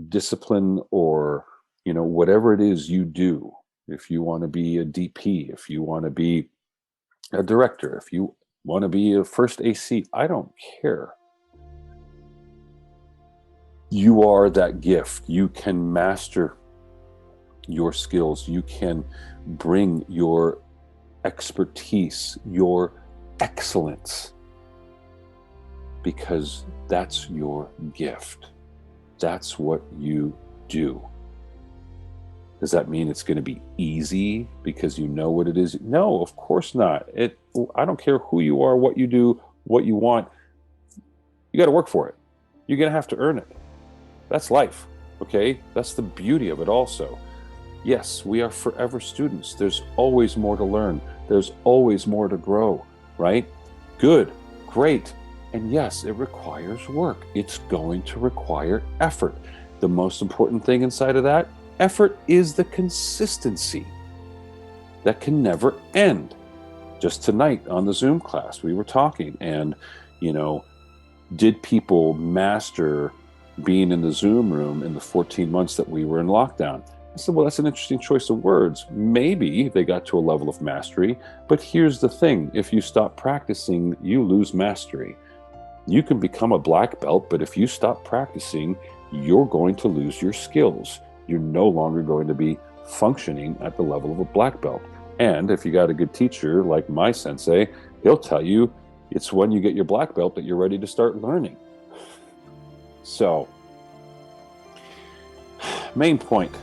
discipline or, whatever it is you do, if you want to be a DP, if you want to be a director, if you want to be a first AC, I don't care. You are that gift. You can master your skills. You can bring your expertise, your excellence, because that's your gift. That's what you do. Does that mean it's going to be easy because you know what it is? No, of course not. I don't care who you are, what you do, what you want. You got to work for it. You're going to have to earn it. That's life, okay? That's the beauty of it also. Yes, we are forever students. There's always more to learn. There's always more to grow, right? Good, great. And yes, it requires work. It's going to require effort. The most important thing inside of that effort is the consistency that can never end. Just tonight on the Zoom class, we were talking and, did people master being in the Zoom room in the 14 months that we were in lockdown? I said, well, that's an interesting choice of words. Maybe they got to a level of mastery, but here's the thing. If you stop practicing, you lose mastery. You can become a black belt, but if you stop practicing, you're going to lose your skills. You're no longer going to be functioning at the level of a black belt. And if you got a good teacher like my sensei, he'll tell you it's when you get your black belt that you're ready to start learning. So, main point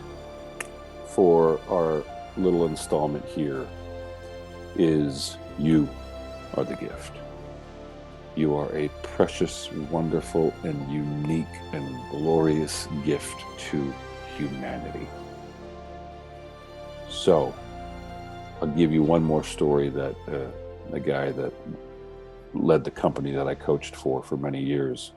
for our little installment here is you are the gift. You are a precious, wonderful, and unique and glorious gift to humanity. So, I'll give you one more story that the guy that led the company that I coached for many years.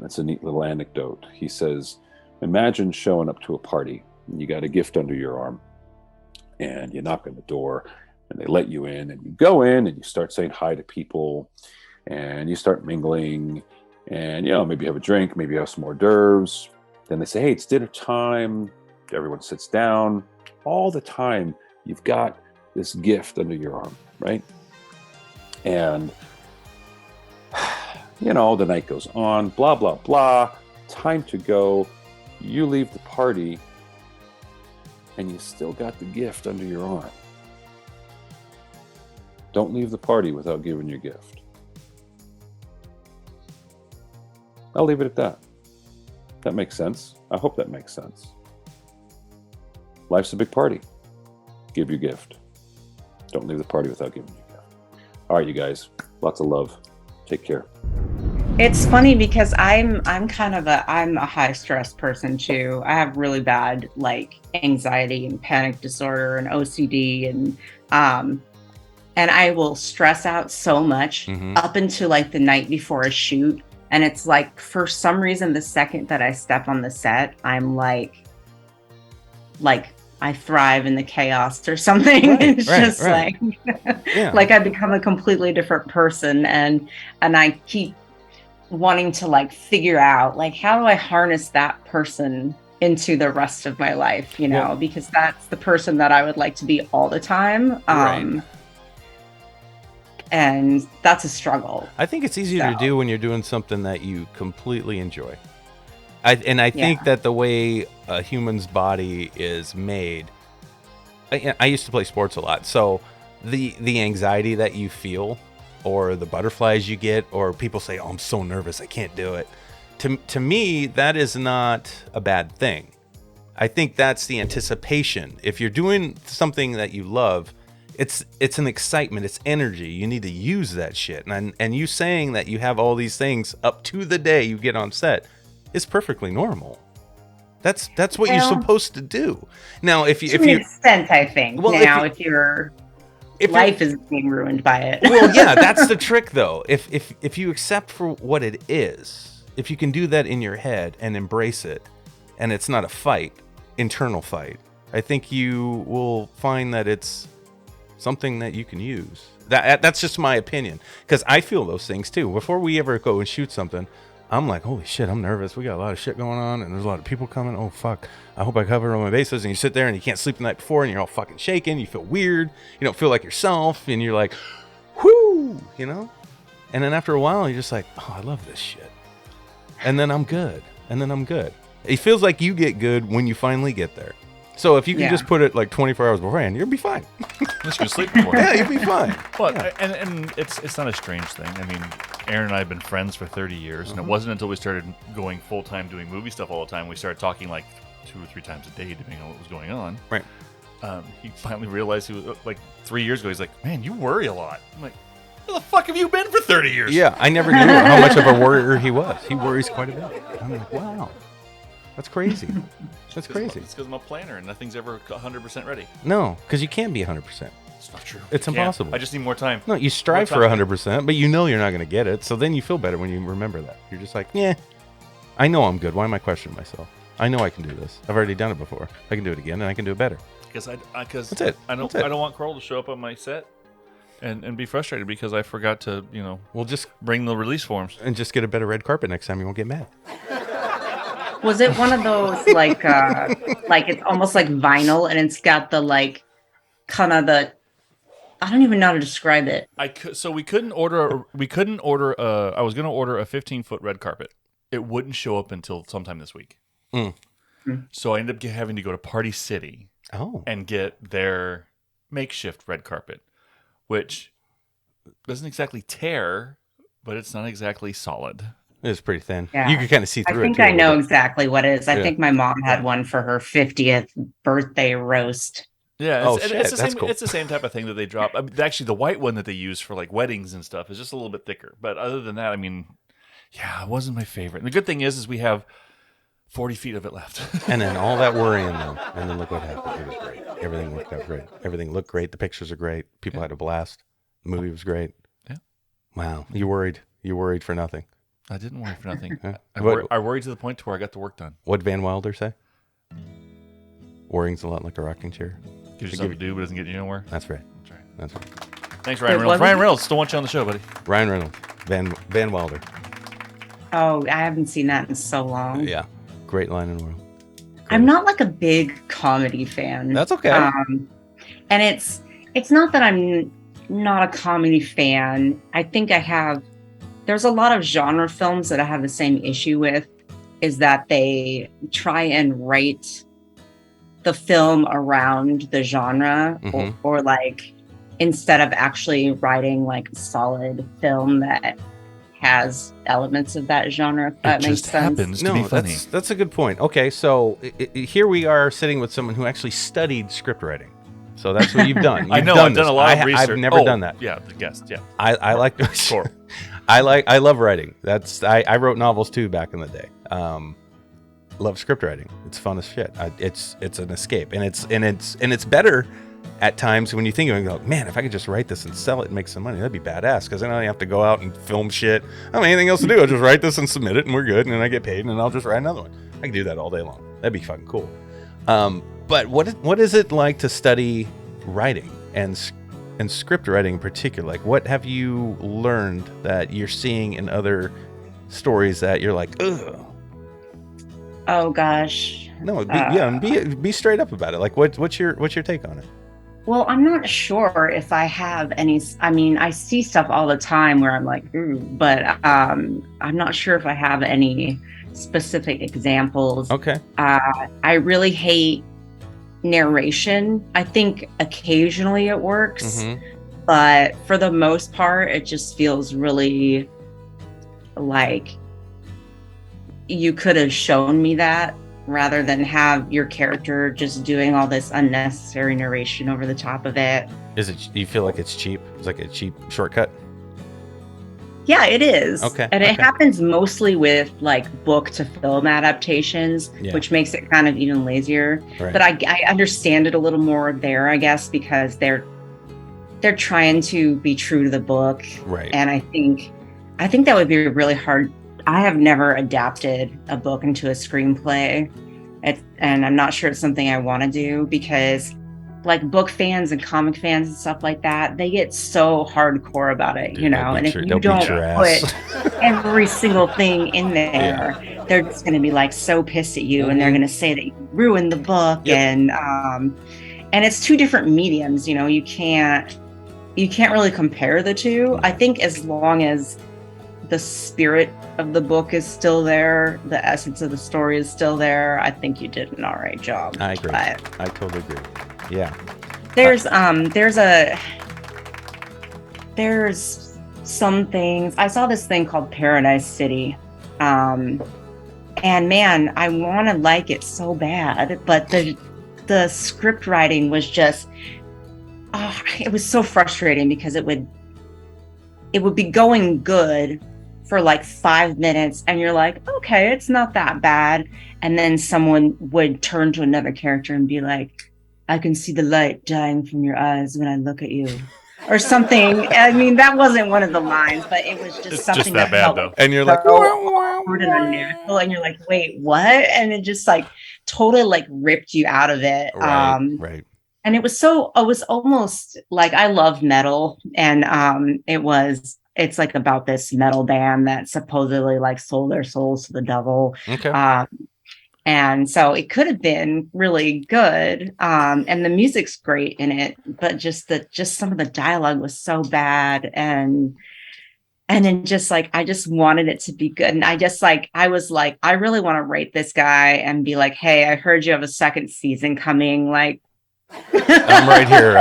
It's a neat little anecdote. He says, imagine showing up to a party and you got a gift under your arm and you knock on the door and they let you in, and you go in and you start saying hi to people and you start mingling, and maybe you have a drink, maybe you have some hors d'oeuvres. Then they say, hey, it's dinner time. Everyone sits down. All the time you've got this gift under your arm, right? And the night goes on, blah blah blah, time to go. You leave the party and you still got the gift under your arm. Don't leave the party without giving your gift. I'll leave it at that. That makes sense. I hope that makes sense. Life's a big party. Give your gift. Don't leave the party without giving your gift. All right, you guys. Lots of love. Take care. It's funny because I'm a high stress person too. I have really bad anxiety and panic disorder and OCD, and I will stress out so much up until the night before a shoot. And it's for some reason, the second that I step on the set, I'm like I thrive in the chaos or something. Right, it's right, just right. Yeah. I become a completely different person, and I keep wanting to figure out how do I harness that person into the rest of my life, Well, because that's the person that I would like to be all the time. Right. And that's a struggle. I think it's easier to do when you're doing something that you completely enjoy. I think that the way a human's body is made, I used to play sports a lot, so the anxiety that you feel, or the butterflies you get, or people say, oh, I'm so nervous, I can't do it. To me, that is not a bad thing. I think that's the anticipation. If you're doing something that you love, it's an excitement, it's energy. You need to use that shit. And you saying that you have all these things up to the day you get on set is perfectly normal. That's what you're supposed to do. Now, if you, to an extent, I think. Well, now, if your life is being ruined by it. Well, yeah, that's the trick, though. If you accept for what it is, if you can do that in your head and embrace it, and it's not a fight, internal fight, I think you will find that it's something that you can use. That's just my opinion, because I feel those things too. Before we ever go and shoot something, I'm like, holy shit, I'm nervous. We got a lot of shit going on, and there's a lot of people coming. Oh, fuck. I hope I cover all my bases. And you sit there, and you can't sleep the night before, and you're all fucking shaking. You feel weird. You don't feel like yourself, and you're like, whoo, And then after a while, you're just like, oh, I love this shit. And then I'm good. It feels like you get good when you finally get there. So if you can just put it 24 hours beforehand, you'll be fine. Just gonna sleep before. Yeah, you'll be fine. But and it's not a strange thing. I mean, Aaron and I have been friends for 30 years, and it wasn't until we started going full time doing movie stuff all the time we started talking 2 or 3 times a day, depending on what was going on. Right. He finally realized he was 3 years ago. He's like, "Man, you worry a lot." I'm like, "Where the fuck have you been for 30 years?" Yeah, I never knew how much of a worrier he was. He worries quite a bit. I'm like, wow, that's crazy. That's crazy. It's because I'm a planner and nothing's ever 100% ready. No, because you can't be 100%. It's not true. It's You can't. impossible. I just need more time. No, you strive for 100%, but you're not going to get it. So then you feel better when you remember that. You're just like, yeah, I know I'm good. Why am I questioning myself? I know I can do this. I've already done it before. I can do it again, and I can do it better. Because That's it. I don't want Coral to show up on my set and be frustrated because I forgot to We'll just bring the release forms. and just get a better red carpet next time. You won't get mad. Was it one of those it's almost like vinyl, and it's got the kind of the, I don't even know how to describe it. We couldn't order. I was going to order a 15-foot red carpet. It wouldn't show up until sometime this week. So I ended up having to go to Party City and get their makeshift red carpet, which doesn't exactly tear, but it's not exactly solid. It's pretty thin. Yeah. You can kind of see through it. I think I know exactly what it is. I think my mom had one for her 50th birthday roast. Yeah, that's cool. It's the same type of thing that they drop. I mean, actually, the white one that they use for weddings and stuff is just a little bit thicker. But other than that, I mean, yeah, it wasn't my favorite. And the good thing is we have 40 feet of it left. And then all that worrying, though, and then look what happened. It was great. Everything worked out great. Everything looked great. The pictures are great. People had a blast. The movie was great. Yeah. Wow. You worried. You worried for nothing. I didn't worry for nothing. Yeah. I worried to the point to where I got the work done. What'd Van Wilder say? Worrying's a lot like a rocking chair. Gives yourself a do, but doesn't get you nowhere. That's right. That's right. That's right. Thanks, Ryan Reynolds. Ryan Reynolds, still want you on the show, buddy. Ryan Reynolds. Van Wilder. Oh, I haven't seen that in so long. Yeah. Great line in the world. I'm not like a big comedy fan. That's okay. And it's not that I'm not a comedy fan. I think there's a lot of genre films that I have the same issue with, is that they try and write the film around the genre, or like, instead of actually writing like a solid film that has elements of that genre, if that makes sense. Happens to be funny. That's a good point. Okay, so here we are sitting with someone who actually studied script writing. So that's what you've done. I know. I've done a lot of research. I've never done that. Yeah, the guest. Yeah. I like Sure. I love writing. I wrote novels too back in the day. Love script writing. It's fun as shit. It's an escape, and it's better at times when you think of it, go, man, if I could just write this and sell it and make some money, that'd be badass. Because then I don't have to go out and film shit. I don't have anything else to do. I'll just write this and submit it, and we're good. And then I get paid, and then I'll just write another one. I can do that all day long. That'd be fucking cool. But what is it like to study writing and script writing in particular? Like, what have you learned that you're seeing in other stories that you're like, ugh? Oh gosh. No, be straight up about it. Like, what's your take on it? Well, I'm not sure if I have any. I mean, I see stuff all the time where I'm like, ooh, but I'm not sure if I have any specific examples. Okay. I really hate narration. I think occasionally it works, but for the most part, it just feels really like you could have shown me that, rather than have your character just doing all this unnecessary narration over the top of it. You feel like it's cheap? It's like a cheap shortcut? Yeah, it is. Okay. And it happens mostly with like book to film adaptations, which makes it kind of even lazier. Right. But I understand it a little more there, I guess, because they're trying to be true to the book. Right. And I think that would be really hard. I have never adapted a book into a screenplay, and I'm not sure it's something I want to do, because like book fans and comic fans and stuff like that, they get so hardcore about it, you know. And if you don't put every single thing in there, they're just going to be like so pissed at you, and they're going to say that you ruined the book. And it's two different mediums, you know. You can't really compare the two. I think as long as the spirit of the book is still there, the essence of the story is still there, I think you did an all right job. I agree. I totally agree. Yeah. There's some things. I saw this thing called Paradise City. And man, I want to like it so bad, but the script writing was just, it was so frustrating, because it would be going good for like 5 minutes, and you're like, okay, it's not that bad. And then someone would turn to another character and be like, I can see the light dying from your eyes when I look at you, or something. I mean, that wasn't one of the lines, but it was just something just that bad, though. And you're like, and you're like, wait, what? And it just like totally like ripped you out of it. Right. And it was almost like, I love metal, and it's like about this metal band that supposedly like sold their souls to the devil. Okay. And so it could have been really good. And the music's great in it, but just some of the dialogue was so bad. And then just like, I just wanted it to be good. And I was like, I really want to rate this guy and be like, hey, I heard you have a second season coming. Like, I'm right here.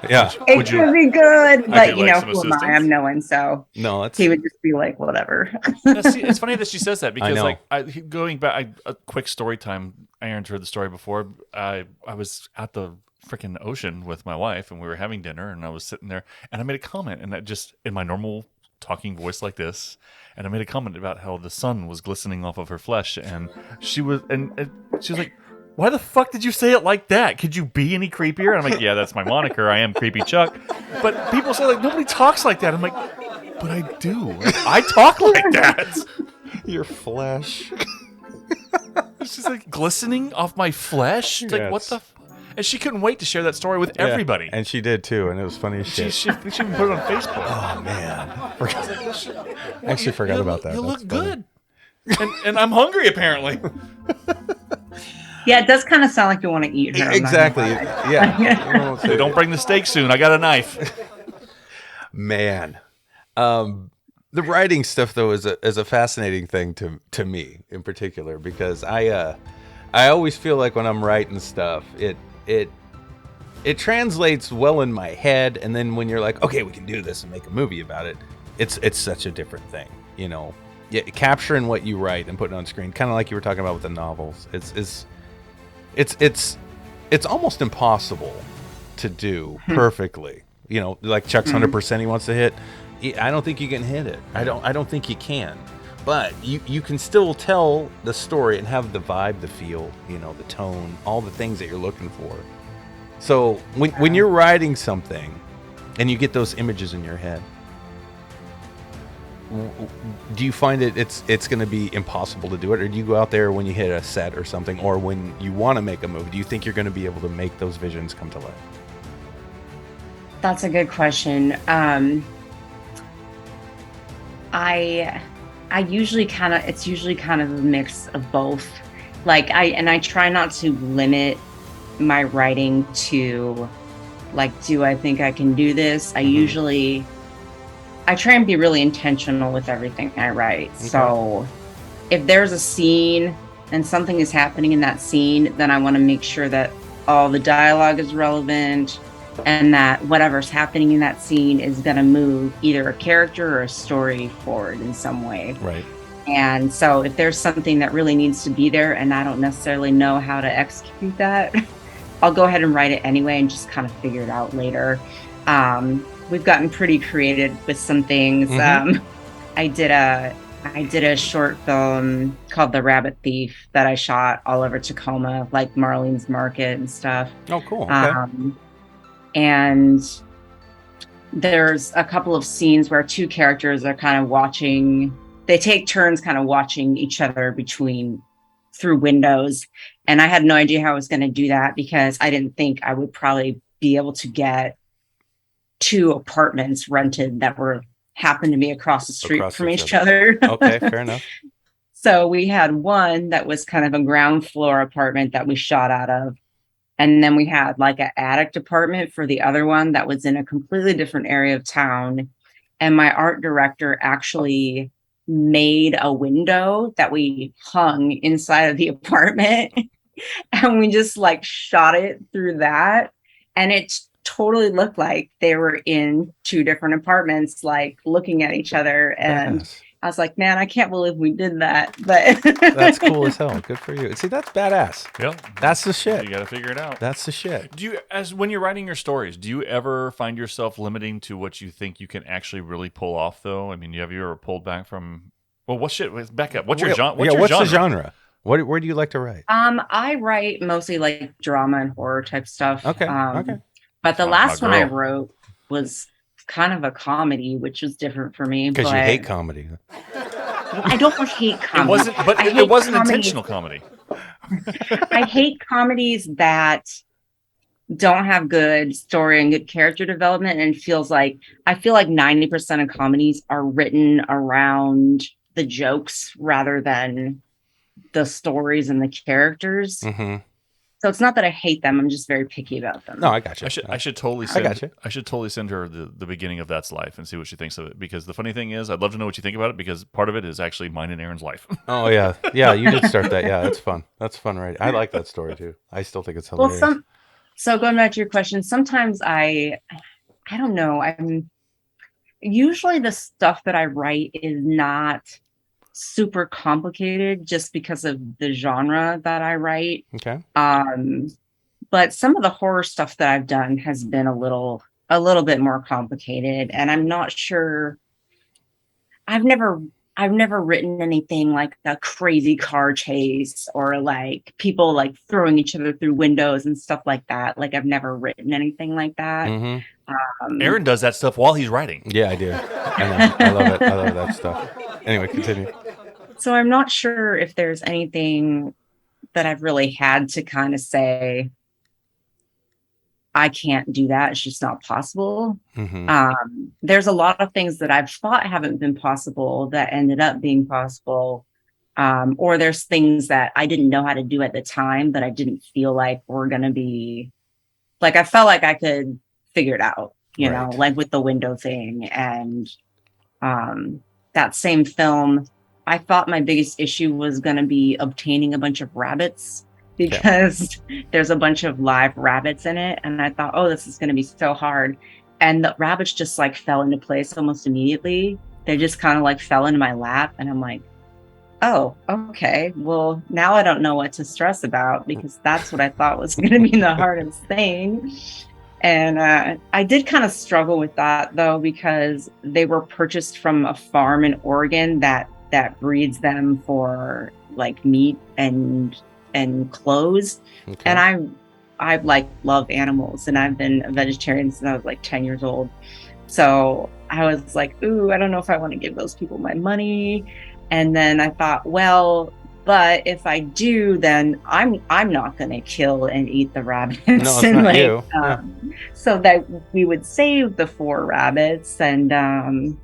It could be good, but you know, who am I? I'm no one, so no, he would just be like, whatever. See, it's funny that she says that, because like going back, a quick story time. Aaron's heard the story before. I was at the freaking ocean with my wife, and we were having dinner, and I was sitting there, and I made a comment, and I just, in my normal talking voice like this, and I made a comment about how the sun was glistening off of her flesh, and she was like, why the fuck did you say it like that? Could you be any creepier? And I'm like, yeah, that's my moniker. I am Creepy Chuck. But people say, like, nobody talks like that. I'm like, but I do. I talk like that. Your flesh. It's just like glistening off my flesh. Like, what the? And she couldn't wait to share that story with everybody. And she did too, and it was funny as shit. She even put it on Facebook. Oh man, I actually forgot about that. You look good, and I'm hungry apparently. Yeah, it does kind of sound like you want to eat her. Exactly. Yeah. Hey, don't bring the steak soon. I got a knife. Man, the writing stuff though is a fascinating thing to me in particular, because I always feel like when I'm writing stuff, it translates well in my head, and then when you're like, okay, we can do this and make a movie about it, it's such a different thing, you know. Yeah, capturing what you write and putting it on screen, kind of like you were talking about with the novels. It's almost impossible to do perfectly. You know, like Chuck's 100% he wants to hit. I don't think you can hit it. I don't think you can. But you can still tell the story and have the vibe, the feel, you know, the tone, all the things that you're looking for. So when you're writing something and you get those images in your head, do you find it's going to be impossible to do it, or do you go out there when you hit a set or something, or when you want to make a movie, do you think you're going to be able to make those visions come to life? That's a good question. I usually it's usually kind of a mix of both. Like I try not to limit my writing to like, do I think I can do this? I try and be really intentional with everything I write. Okay. So if there's a scene and something is happening in that scene, then I want to make sure that all the dialogue is relevant and that whatever's happening in that scene is going to move either a character or a story forward in some way. Right. And so if there's something that really needs to be there and I don't necessarily know how to execute that, I'll go ahead and write it anyway and just kind of figure it out later. We've gotten pretty creative with some things. Mm-hmm. I did a short film called The Rabbit Thief that I shot all over Tacoma, like Marlene's Market and stuff. Oh, cool. Okay. And there's a couple of scenes where two characters are kind of watching. They take turns kind of watching each other through windows. And I had no idea how I was going to do that because I didn't think I would probably be able to get 2 apartments rented that happened to be across the street from each other. Okay, fair enough. So we had one that was kind of a ground floor apartment that we shot out of. And then we had like an attic apartment for the other one that was in a completely different area of town. And my art director actually made a window that we hung inside of the apartment. And we just like shot it through that. And it totally looked like they were in 2 different apartments, like looking at each other. And yes. I was like, man, I can't believe we did that. But that's cool as hell. Good for you. See, that's badass. Yeah. That's the shit. You got to figure it out. That's the shit. When you're writing your stories, do you ever find yourself limiting to what you think you can actually really pull off, though? I mean, have you ever pulled back from, well, what shit? Back up. What's your genre? What's the genre? Where do you like to write? I write mostly like drama and horror type stuff. Okay. Okay. But the last one I wrote was kind of a comedy, which was different for me. Because you hate comedy. I don't hate comedy. It wasn't intentional comedy. I hate comedies that don't have good story and good character development, and I feel like 90% of comedies are written around the jokes rather than the stories and the characters. Mm-hmm. So it's not that I hate them. I'm just very picky about them. No, I got you. I should totally send her the beginning of That's Life and see what she thinks of it. Because the funny thing is, I'd love to know what you think about it because part of it is actually mine and Aaron's life. Oh, yeah. Yeah, you did start that. Yeah, that's fun. That's fun, right? I like that story, too. I still think it's hilarious. Well, so going back to your question, sometimes I don't know. Usually the stuff that I write is not super complicated just because of the genre that I write. Okay. But some of the horror stuff that I've done has been a little bit more complicated, and I'm not sure. I've never I've never written anything like a crazy car chase or like people like throwing each other through windows and stuff like that. Like I've never written anything like that. Aaron does that stuff while he's writing. Yeah, I do. I know. I love it. I love that stuff. Anyway, continue. So I'm not sure if there's anything that I've really had to kind of say, I can't do that. It's just not possible. There's a lot of things that I've thought haven't been possible that ended up being possible. Or there's things that I didn't know how to do at the time that I didn't feel like were going to be like, I felt like I could figure it out, you know, like with the window thing. And that same film, I thought my biggest issue was going to be obtaining a bunch of rabbits because there's a bunch of live rabbits in it. And I thought, oh, this is going to be so hard. And the rabbits just like fell into place almost immediately. They just kind of like fell into my lap. And I'm like, oh, okay. Well, now I don't know what to stress about because that's what I thought was going to be the hardest thing. And I did kind of struggle with that, though, because they were purchased from a farm in Oregon that breeds them for like meat and clothes. And I like love animals, and I've been a vegetarian since I was like 10 years old. So I was like, ooh, I don't know if I want to give those people my money. And then I thought, well, but if I do, then I'm not going to kill and eat the rabbits. No, it's and not like, you. So that we would save the 4 rabbits. And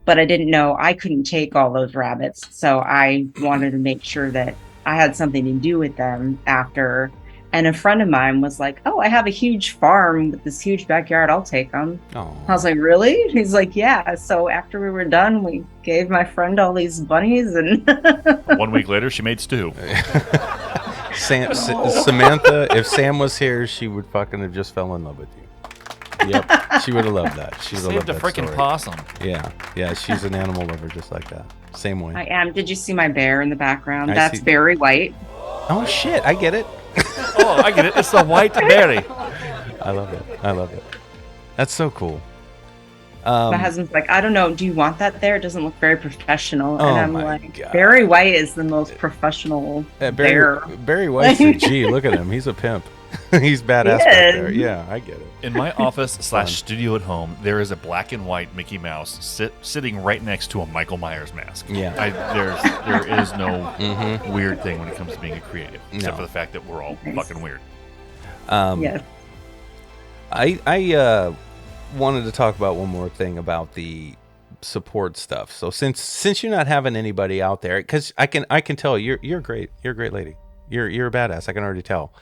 but I didn't know I couldn't take all those rabbits. So I wanted to make sure that I had something to do with them after. And a friend of mine was like, oh, I have a huge farm with this huge backyard. I'll take them. Oh. I was like, really? He's like, yeah. So after we were done, we gave my friend all these bunnies. And 1 week later, she made stew. Samantha, if Sam was here, she would fucking have just fell in love with you. Yep, she would have loved that. She would have loved Saved a that freaking story. possum. Yeah, she's an animal lover just like that. Same way. I am. Did you see my bear in the background? I That's see. Barry White. Oh shit, I get it. Oh, I get it. It's the white berry. I love it. I love it. That's so cool. My husband's like, I don't know. Do you want that there? It doesn't look very professional. Oh And I'm my like, God. Barry White is the most professional bear. Barry White's a G. Look at him. He's a pimp. He's badass back there. Yeah, I get it. In my office / studio at home, there is a black and white Mickey Mouse sitting right next to a Michael Myers mask. Yeah. There is no weird thing when it comes to being a creative, except for the fact that we're all fucking weird. Yes. I wanted to talk about one more thing about the support stuff. So since you're not having anybody out there, because I can tell you're great. You're a great lady. You're a badass. I can already tell.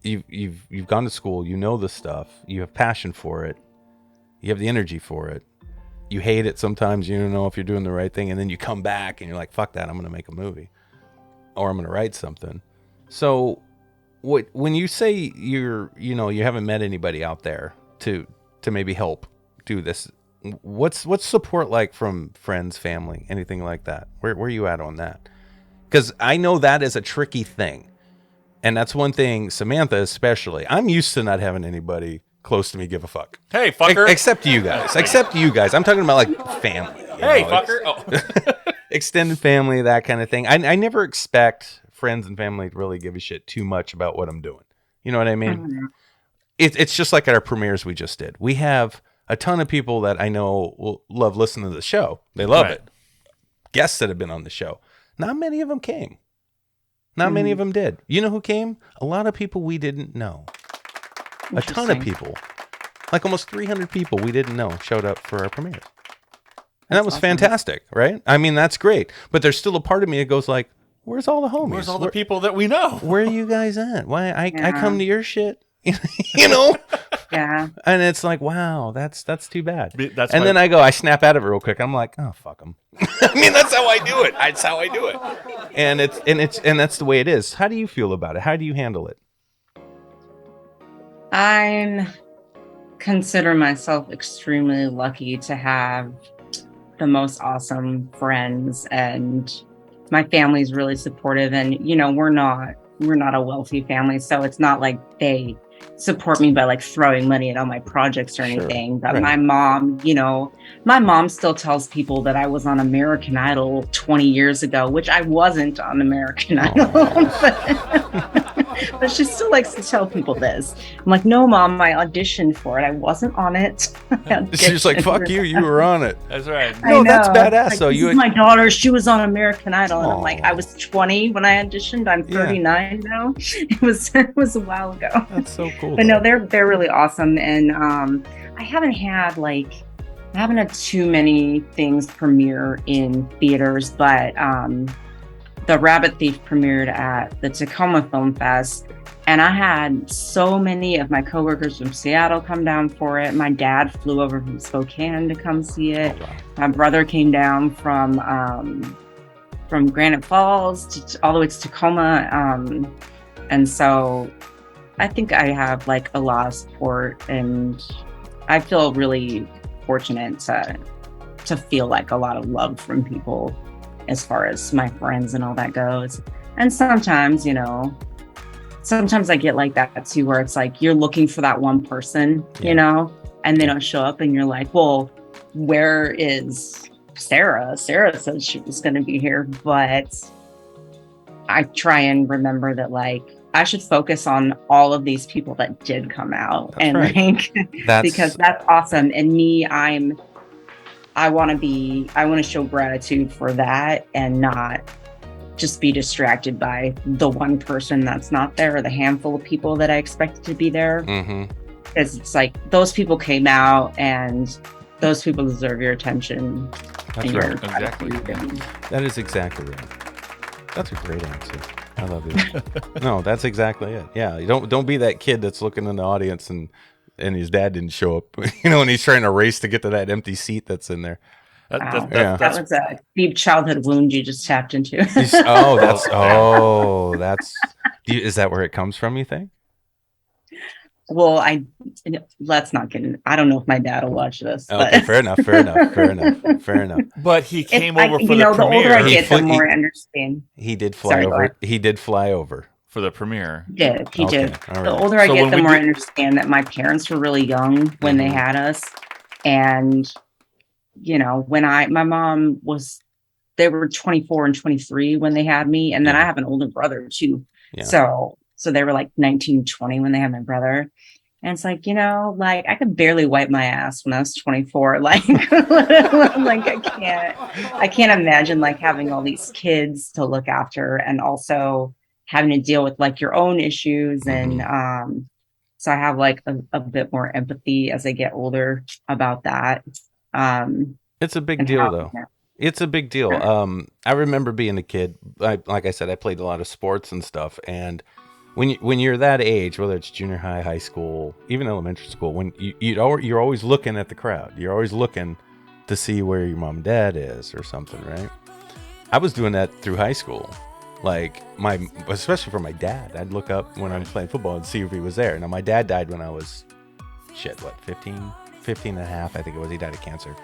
You've gone to school. You know the stuff. You have passion for it. You have the energy for it. You hate it sometimes. You don't know if you're doing the right thing, and then you come back and you're like, "Fuck that! I'm going to make a movie, or I'm going to write something." So, when you say you haven't met anybody out there to maybe help do this, what's support like from friends, family, anything like that? Where are you at on that? Because I know that is a tricky thing. And that's one thing, Samantha especially. I'm used to not having anybody close to me give a fuck. Hey, fucker. Except you guys. Except you guys. I'm talking about like family. Hey, fucker. Oh. Extended family, that kind of thing. I never expect friends and family to really give a shit too much about what I'm doing. You know what I mean? Mm-hmm. It's just like at our premieres we just did. We have a ton of people that I know will love listening to the show. They love it. Guests that have been on the show. Not many of them came. Not many of them did. You know who came? A lot of people we didn't know. A ton of people. Like almost 300 people we didn't know showed up for our premieres. And that was awesome. Fantastic, right? I mean, that's great. But there's still a part of me that goes like, where's all the homies? Where's all the people that we know? Where are you guys at? Why I come to your shit? You know? Yeah. And it's like, wow, that's too bad. And then I snap out of it real quick. I'm like, oh, fuck them. I mean, that's how I do it. That's how I do it. And that's the way it is. How do you feel about it? How do you handle it? I consider myself extremely lucky to have the most awesome friends, and my family's really supportive. And we're not a wealthy family, so it's not like they support me by like throwing money at all my projects or Sure, anything. But right. my mom, my mom still tells people that I was on American Idol 20 years ago, which I wasn't on American Idol. But she still likes to tell people this. I'm like, no, Mom, I auditioned for it. I wasn't on it. She's like, fuck you, you were on it. That's right. No, that's badass. Like, So this you is my daughter. She was on American Idol, and I'm like, Aw. I was 20 when I auditioned. I'm 39 now. It was a while ago. That's so cool. But though. no, they're really awesome, and I haven't had too many things premiere in theaters, but The Rabbit Thief premiered at the Tacoma Film Fest. And I had so many of my coworkers from Seattle come down for it. My dad flew over from Spokane to come see it. Oh, wow. My brother came down from Granite Falls all the way to Tacoma. And so I think I have like a lot of support, and I feel really fortunate to feel like a lot of love from people as far as my friends and all that goes. And sometimes, sometimes I get like that too, where it's like you're looking for that one person, and they don't show up, and you're like, well, where is Sarah? Sarah said she was going to be here, but I try and remember that like I should focus on all of these people that did come out. That's and right. like because that's awesome. And me, I want to show gratitude for that and not just be distracted by the one person that's not there, or the handful of people that I expected to be there. Mm-hmm. Because it's like those people came out, and those people deserve your attention. That's and right. your Exactly. gratitude. That is exactly right. That's a great answer. I love it. No, that's exactly it. Yeah, you don't be that kid that's looking in the audience and his dad didn't show up, and he's trying to race to get to that empty seat that's in there. Wow. Yeah. That was a deep childhood wound you just tapped into. Is that where it comes from, you think? Well, let's not get in. I don't know if my dad will watch this. Okay, But fair enough. But he came I- over for the the older I premiere. get, the more I understand. He did fly Sorry, go over. ahead. He did fly over. For the premiere. He did. Okay, all The right. older I So get, when the we more I do- understand that my parents were really young when they Mhm. had us. And, my mom they were 24 and 23 when they had me. And then Yeah. I have an older brother too. Yeah. So they were like 19, 20 when they had my brother. And it's like, like I could barely wipe my ass when I was 24. Like, like I can't imagine like having all these kids to look after, and also having to deal with like your own issues. And so I have like a bit more empathy as I get older about that. It's a big and deal, how- though. yeah. It's a big deal. I remember being a kid. Like I said, I played a lot of sports and stuff. And when you're that age, whether it's junior high, high school, even elementary school, when you're always looking at the crowd. You're always looking to see where your mom and dad is or something, right? I was doing that through high school. Like especially for my dad, I'd look up when I'm playing football and see if he was there. Now my dad died when I was 15 and a half, I think it was. He died of cancer.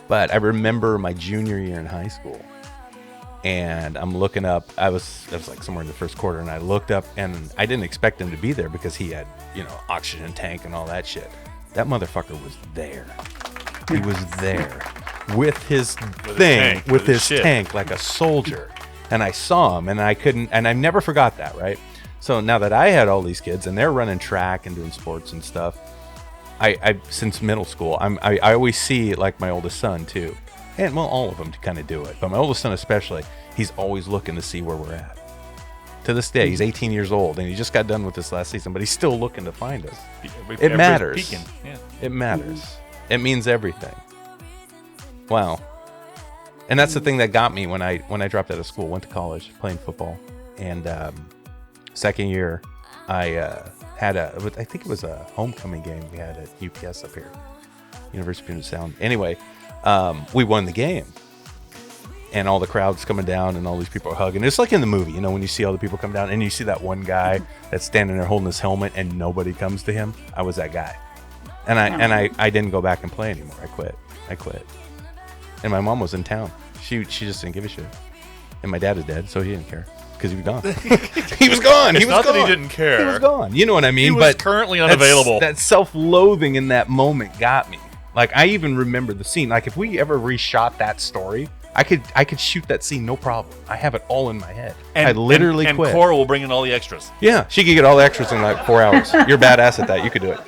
But I remember my junior year in high school, and I'm looking up. I was like somewhere in the first quarter, and I looked up, and I didn't expect him to be there because he had, oxygen tank and all that shit. That motherfucker was there. He was there with his thing, with his shit. tank, like a soldier. And I saw him, and I never forgot that, right? So now that I had all these kids, and they're running track and doing sports and stuff, I since middle school, I always see like my oldest son too, and well, all of them kind of do it, but my oldest son especially, he's always looking to see where we're at. To this day, he's 18 years old, and he just got done with this last season, but he's still looking to find us. It matters. Peeking. Yeah. It matters. It means everything. Wow. And that's the thing that got me when I dropped out of school, went to college, playing football, and second year, I think it was a homecoming game we had at UPS up here, University of Puget Sound. Anyway, we won the game, and all the crowd's coming down, and all these people are hugging. It's like in the movie, when you see all the people come down, and you see that one guy that's standing there holding his helmet, and nobody comes to him. I was that guy, and I didn't go back and play anymore. I quit, and my mom was in town. She just didn't give a shit, and my dad is dead, so he didn't care. because he was gone. He was gone. It's He was not gone. that he didn't care. He was gone. You know what I mean? He was currently unavailable. That self-loathing in that moment got me. Like, I even remember the scene. Like, if we ever reshot that story, I could shoot that scene no problem. I have it all in my head. I literally and quit. Coral will bring in all the extras. Yeah, she could get all the extras in like 4 hours. You're badass at that. You could do it.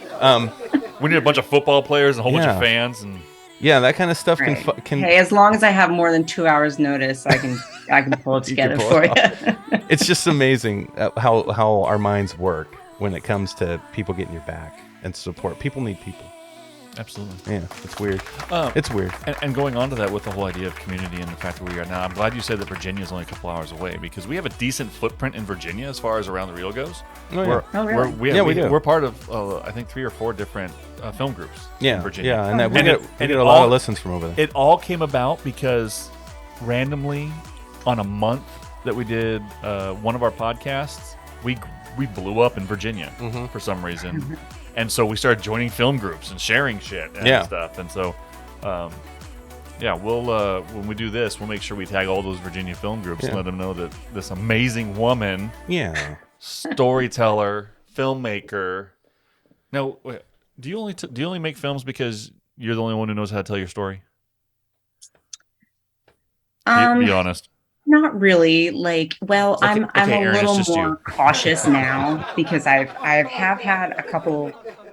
We need a bunch of football players and a whole bunch Yeah. of fans and. Yeah, that kind of stuff Right. can. Hey, as long as I have more than 2 hours notice, I can pull it You can together pull for it you. It's just amazing how our minds work when it comes to people getting your back and support. People need people. Absolutely. Yeah, it's weird. Um, It's weird. And going on to that with the whole idea of community and the fact that we are now, I'm glad you said that Virginia is only a couple hours away because we have a decent footprint in Virginia as far as around the reel goes. Oh, yeah. We're, Oh, really? we do. We're part of, I think, 3 or 4 different film groups Yeah, in Virginia. yeah, and that, we And get, it- we and get it a lot all- of listens from over there. It all came about because randomly on a month that we did one of our podcasts, we blew up in Virginia for some reason. And so we started joining film groups and sharing shit and stuff. And so, we'll when we do this, we'll make sure we tag all those Virginia film groups and let them know that this amazing woman, Yeah. storyteller, filmmaker. Now, do you only make films because you're the only one who knows how to tell your story? Be honest. Not really. Like, well, Okay, I'm okay, a Aaron, it's little just more you. cautious now because I have had a couple,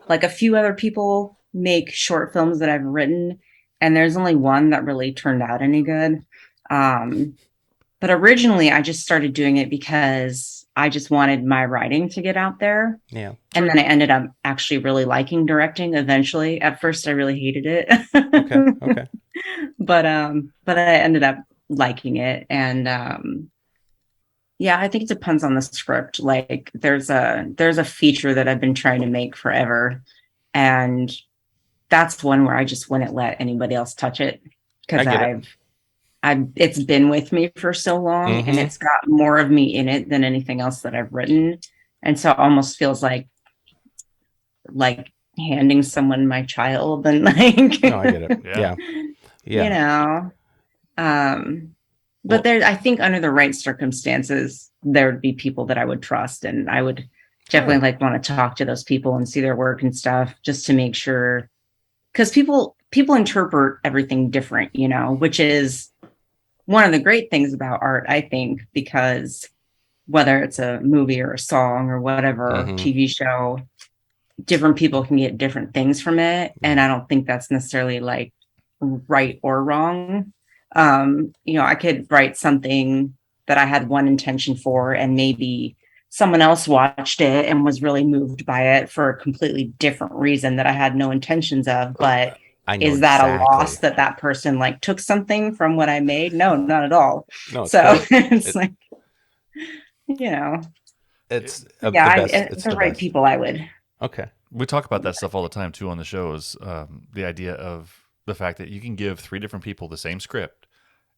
like a few other people make short films that I've written, and there's only one that really turned out any good. But originally, I just started doing it because I just wanted my writing to get out there. Yeah. And then I ended up actually really liking directing eventually. At first I really hated it. Okay. But I ended up liking it. And I think it depends on the script. Like there's a feature that I've been trying to make forever. And that's one where I just wouldn't let anybody else touch it. Because it's been with me for so long and it's got more of me in it than anything else that I've written. And so it almost feels like handing someone my child and like, No, I get it. Yeah. Yeah. you know, but I think under the right circumstances, there would be people that I would trust and I would definitely want to talk to those people and see their work and stuff just to make sure, because people interpret everything different, you know, which is one of the great things about art, I think, because whether it's a movie or a song or whatever, TV show, different people can get different things from it. And I don't think that's necessarily like right or wrong. I could write something that I had one intention for, and maybe someone else watched it and was really moved by it for a completely different reason that I had no intentions of. But is that a loss that person like took something from what I made? No, not at all. No, it's so great. it's like, it's the right best. people I would. Okay. We talk about that stuff all the time too on the show. Is the idea of the fact that you can give 3 different people the same script,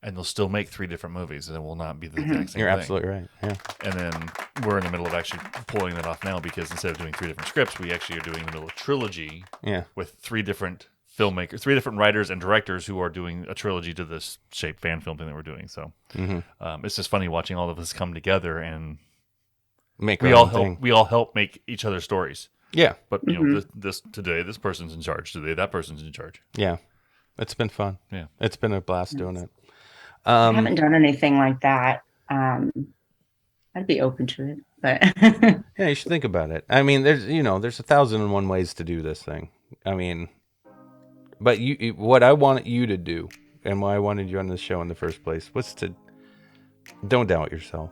and they'll still make 3 different movies, and it will not be the exact same You're thing. absolutely right. Yeah. And then we're in the middle of actually pulling that off now because instead of doing 3 different scripts, we actually are doing the middle of a trilogy. Yeah. With 3 different filmmakers, 3 different writers and directors who are doing a trilogy to this shape fan film thing that we're doing. So it's just funny watching all of us come together and Make we our all own help. thing. We all help make each other's stories. Yeah. But you know, this today, this person's in charge. Today, that person's in charge. Yeah. It's been fun. Yeah. It's been a blast doing it. I haven't done anything like that. I'd be open to it, but Yeah, you should think about it. I mean, there's 1,001 ways to do this thing. I mean, but what I wanted you to do, and why I wanted you on this show in the first place, was to don't doubt yourself.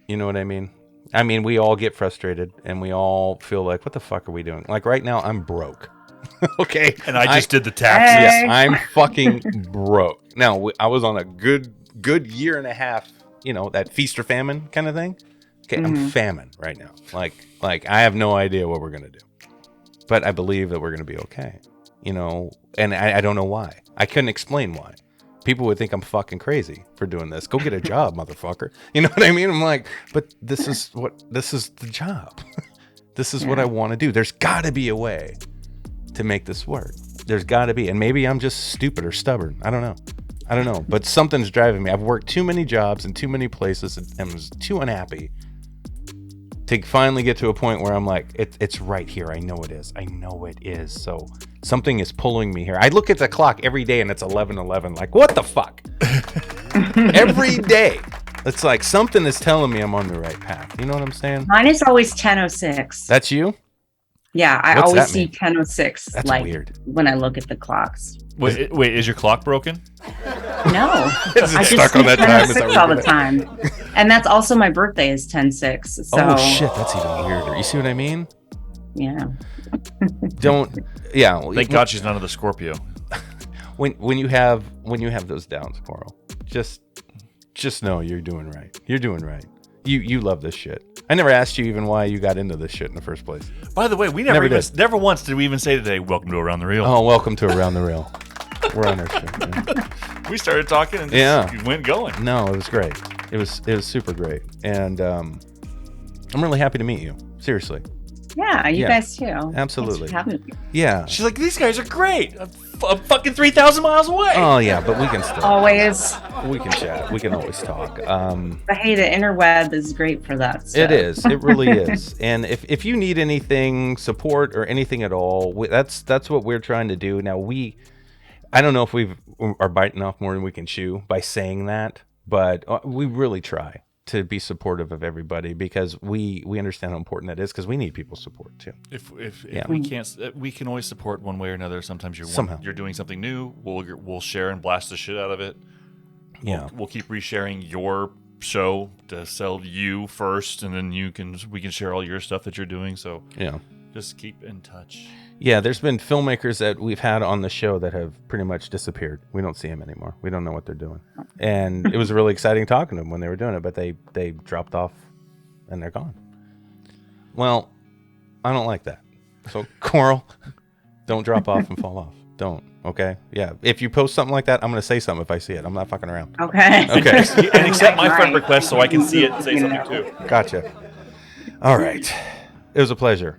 You know what I mean? I mean, we all get frustrated, and we all feel like, what the fuck are we doing? Like right now, I'm broke. Okay, And I just did the taxes. Yes, I'm fucking broke. Now, I was on a good year and a half, that feast or famine kind of thing. Okay, I'm famine right now. Like I have no idea what we're going to do. But I believe that we're going to be okay. And I don't know why. I couldn't explain why. People would think I'm fucking crazy for doing this. Go get a job, motherfucker. You know what I mean? I'm like, but this is the job. This is what I want to do. There's got to be a way to make this work. There's got to be. And maybe I'm just stupid or stubborn. I don't know. I don't know, but something's driving me. I've worked too many jobs in too many places and was too unhappy to finally get to a point where I'm like, it's right here. I know it is. I know it is. So something is pulling me here. I look at the clock every day and it's 11:11. Like, what the fuck? Every day. It's like something is telling me I'm on the right path. You know what I'm saying? Mine is always 10:06. That's you? Yeah, I What's always that see mean? 10:06. That's like weird. when I look at the clocks. Wait, is your clock broken? No, Is it I stuck just on see that time? Is that 10:06 what all you're the time, and that's also my birthday is 10/6. So Oh shit, that's even weirder. You see what I mean? yeah. Don't. Yeah. Thank God she's none of the Scorpio. When you have those downs, Coral, just know you're doing right. You're doing right. You love this shit. I never asked you even why you got into this shit in the first place. By the way, we never once did we even say today, welcome to Around the Reel. Oh, welcome to Around the Rail. We're on our show. Yeah. We started talking and just went going. No, it was great. It was super great, and I'm really happy to meet you. Seriously. Yeah, you guys too. Absolutely. Thanks for having me. Yeah. She's like, these guys are great. I'm fucking 3,000 miles away. Oh yeah, but we can still. Always. We can chat. We can always talk. But hey, the interweb is great for that stuff. It is. It really is. And if you need anything, support or anything at all, that's what we're trying to do. Now I don't know if we are biting off more than we can chew by saying that, but we really try to be supportive of everybody because we understand how important that is because we need people's support too. If we can't, we can always support one way or another. Sometimes you're doing something new. We'll share and blast the shit out of it. Yeah, we'll keep resharing your show to sell you first, and then we can share all your stuff that you're doing. So yeah, just keep in touch. Yeah, there's been filmmakers that we've had on the show that have pretty much disappeared. We don't see them anymore. We don't know what they're doing. And it was really exciting talking to them when they were doing it, but they dropped off and they're gone. Well, I don't like that. So, Coral, don't drop off and fall off. Don't, okay? Yeah, if you post something like that, I'm going to say something if I see it. I'm not fucking around. Okay. Okay. And accept my friend request so I can see it and say something too. Gotcha. All right. It was a pleasure.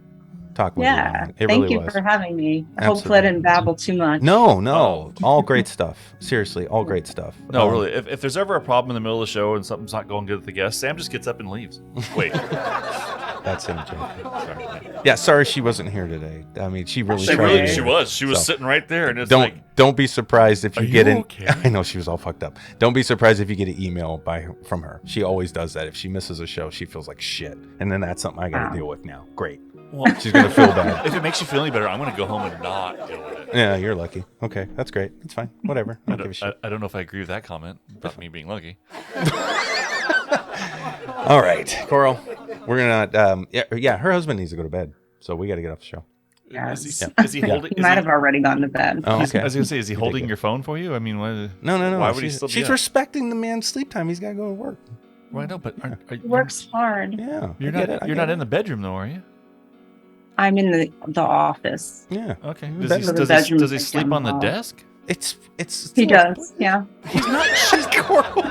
Talking with you. Yeah. It Thank really you was. for having me. Absolutely. Hopefully I didn't babble too much. No. All great stuff. Seriously, all great stuff. No, really. If there's ever a problem in the middle of the show and something's not going good with the guest, Sam just gets up and leaves. Wait. That's him joking. Sorry, man. Yeah, sorry she wasn't here today. I mean, she really She tried. really, to be she here. was. She was So, sitting right there, and it's don't be surprised if Are you get you in. okay? I know she was all fucked up. Don't be surprised if you get an email from her. She always does that. If she misses a show, she feels like shit, and then that's something I got to deal with now. Great. well, She's gonna feel bad. if it makes you feel any better, I'm going to go home and not deal with it. Yeah, you're lucky. Okay, that's great. It's fine. Whatever. I don't give a shit. I don't know if I agree with that comment about me being lucky. All right, Coral. We're gonna. Yeah. Her husband needs to go to bed, so we got to get off the show. Yes. Is he holding? He might have already gone to bed. Oh, okay. I was going to say, is he holding your phone for you? I mean, why? No. Why would he still be She's up? respecting the man's sleep time. He's got to go to work. Well, I know, but He works hard. Yeah. You're I get not. it, I You're get not it. in the bedroom though, are you? I'm in the office. Yeah. Okay. The Does he, bedroom- does the he, bedroom does he is sleep down on the the hall. desk? It's. He does. Yeah. He's not. She's Coral.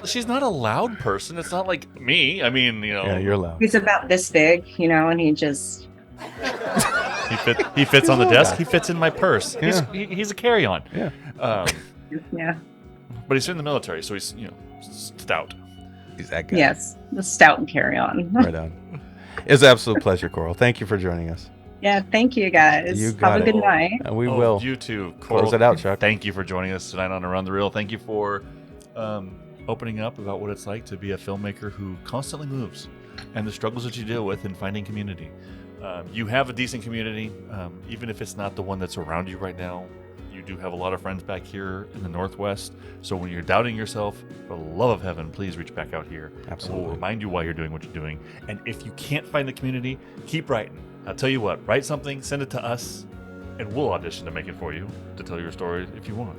She's not a loud person. It's not like me. I mean, you know. Yeah, you're loud. He's about this big, and he just. He fits on the desk. He fits in my purse. Yeah. He's a carry-on. Yeah. Yeah. But he's in the military, so he's stout. He's that guy. Yes. The stout and carry on. Right on. It's an absolute pleasure, Coral. Thank you for joining us. Yeah. Thank you guys. You got Have a it. good night. And we will. You too. Coral, Close it out, Chuck. Thank you for joining us tonight on Around the Reel. Thank you for opening up about what it's like to be a filmmaker who constantly moves and the struggles that you deal with in finding community. You have a decent community, even if it's not the one that's around you right now. You do have a lot of friends back here in the Northwest. So when you're doubting yourself, for the love of heaven, please reach back out here. Absolutely. We'll remind you why you're doing what you're doing. And if you can't find the community, keep writing. I'll tell you what, write something, send it to us, and we'll audition to make it for you to tell your story if you want.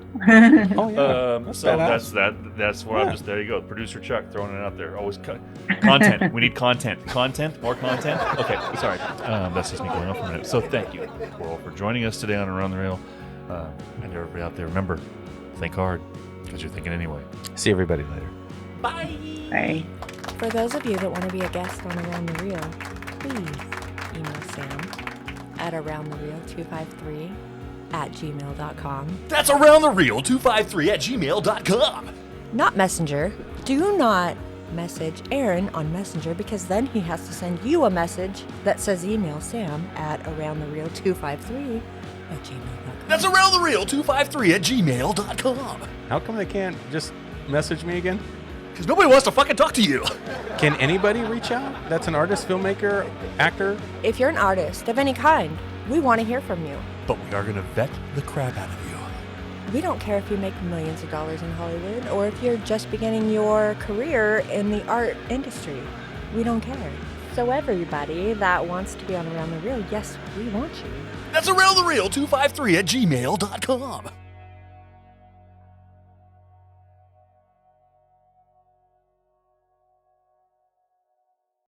Oh yeah. So badass. that's what I'm Yeah. just, there you go. Producer Chuck throwing it out there. Always content. We need content. More content. Okay, sorry. That's just me going off for a minute. So thank you, Coral, for joining us today on Around the Rail. And everybody out there, remember, think hard, because you're thinking anyway. See everybody later. Bye. For those of you that want to be a guest on Around the Reel, please email Sam at aroundthereel253 @gmail.com. That's aroundthereal253@gmail.com. Not Messenger. Do not message Aaron on Messenger because then he has to send you a message that says email Sam at aroundthereal253@gmail.com. That's aroundthereal253@gmail.com. How come they can't just message me again? Because nobody wants to fucking talk to you. Can anybody reach out? That's an artist, filmmaker, actor? If you're an artist of any kind, we want to hear from you. But we are going to vet the crap out of you. We don't care if you make millions of dollars in Hollywood or if you're just beginning your career in the art industry. We don't care. So everybody that wants to be on Around the Reel, yes, we want you. That's aroundthereal253@gmail.com.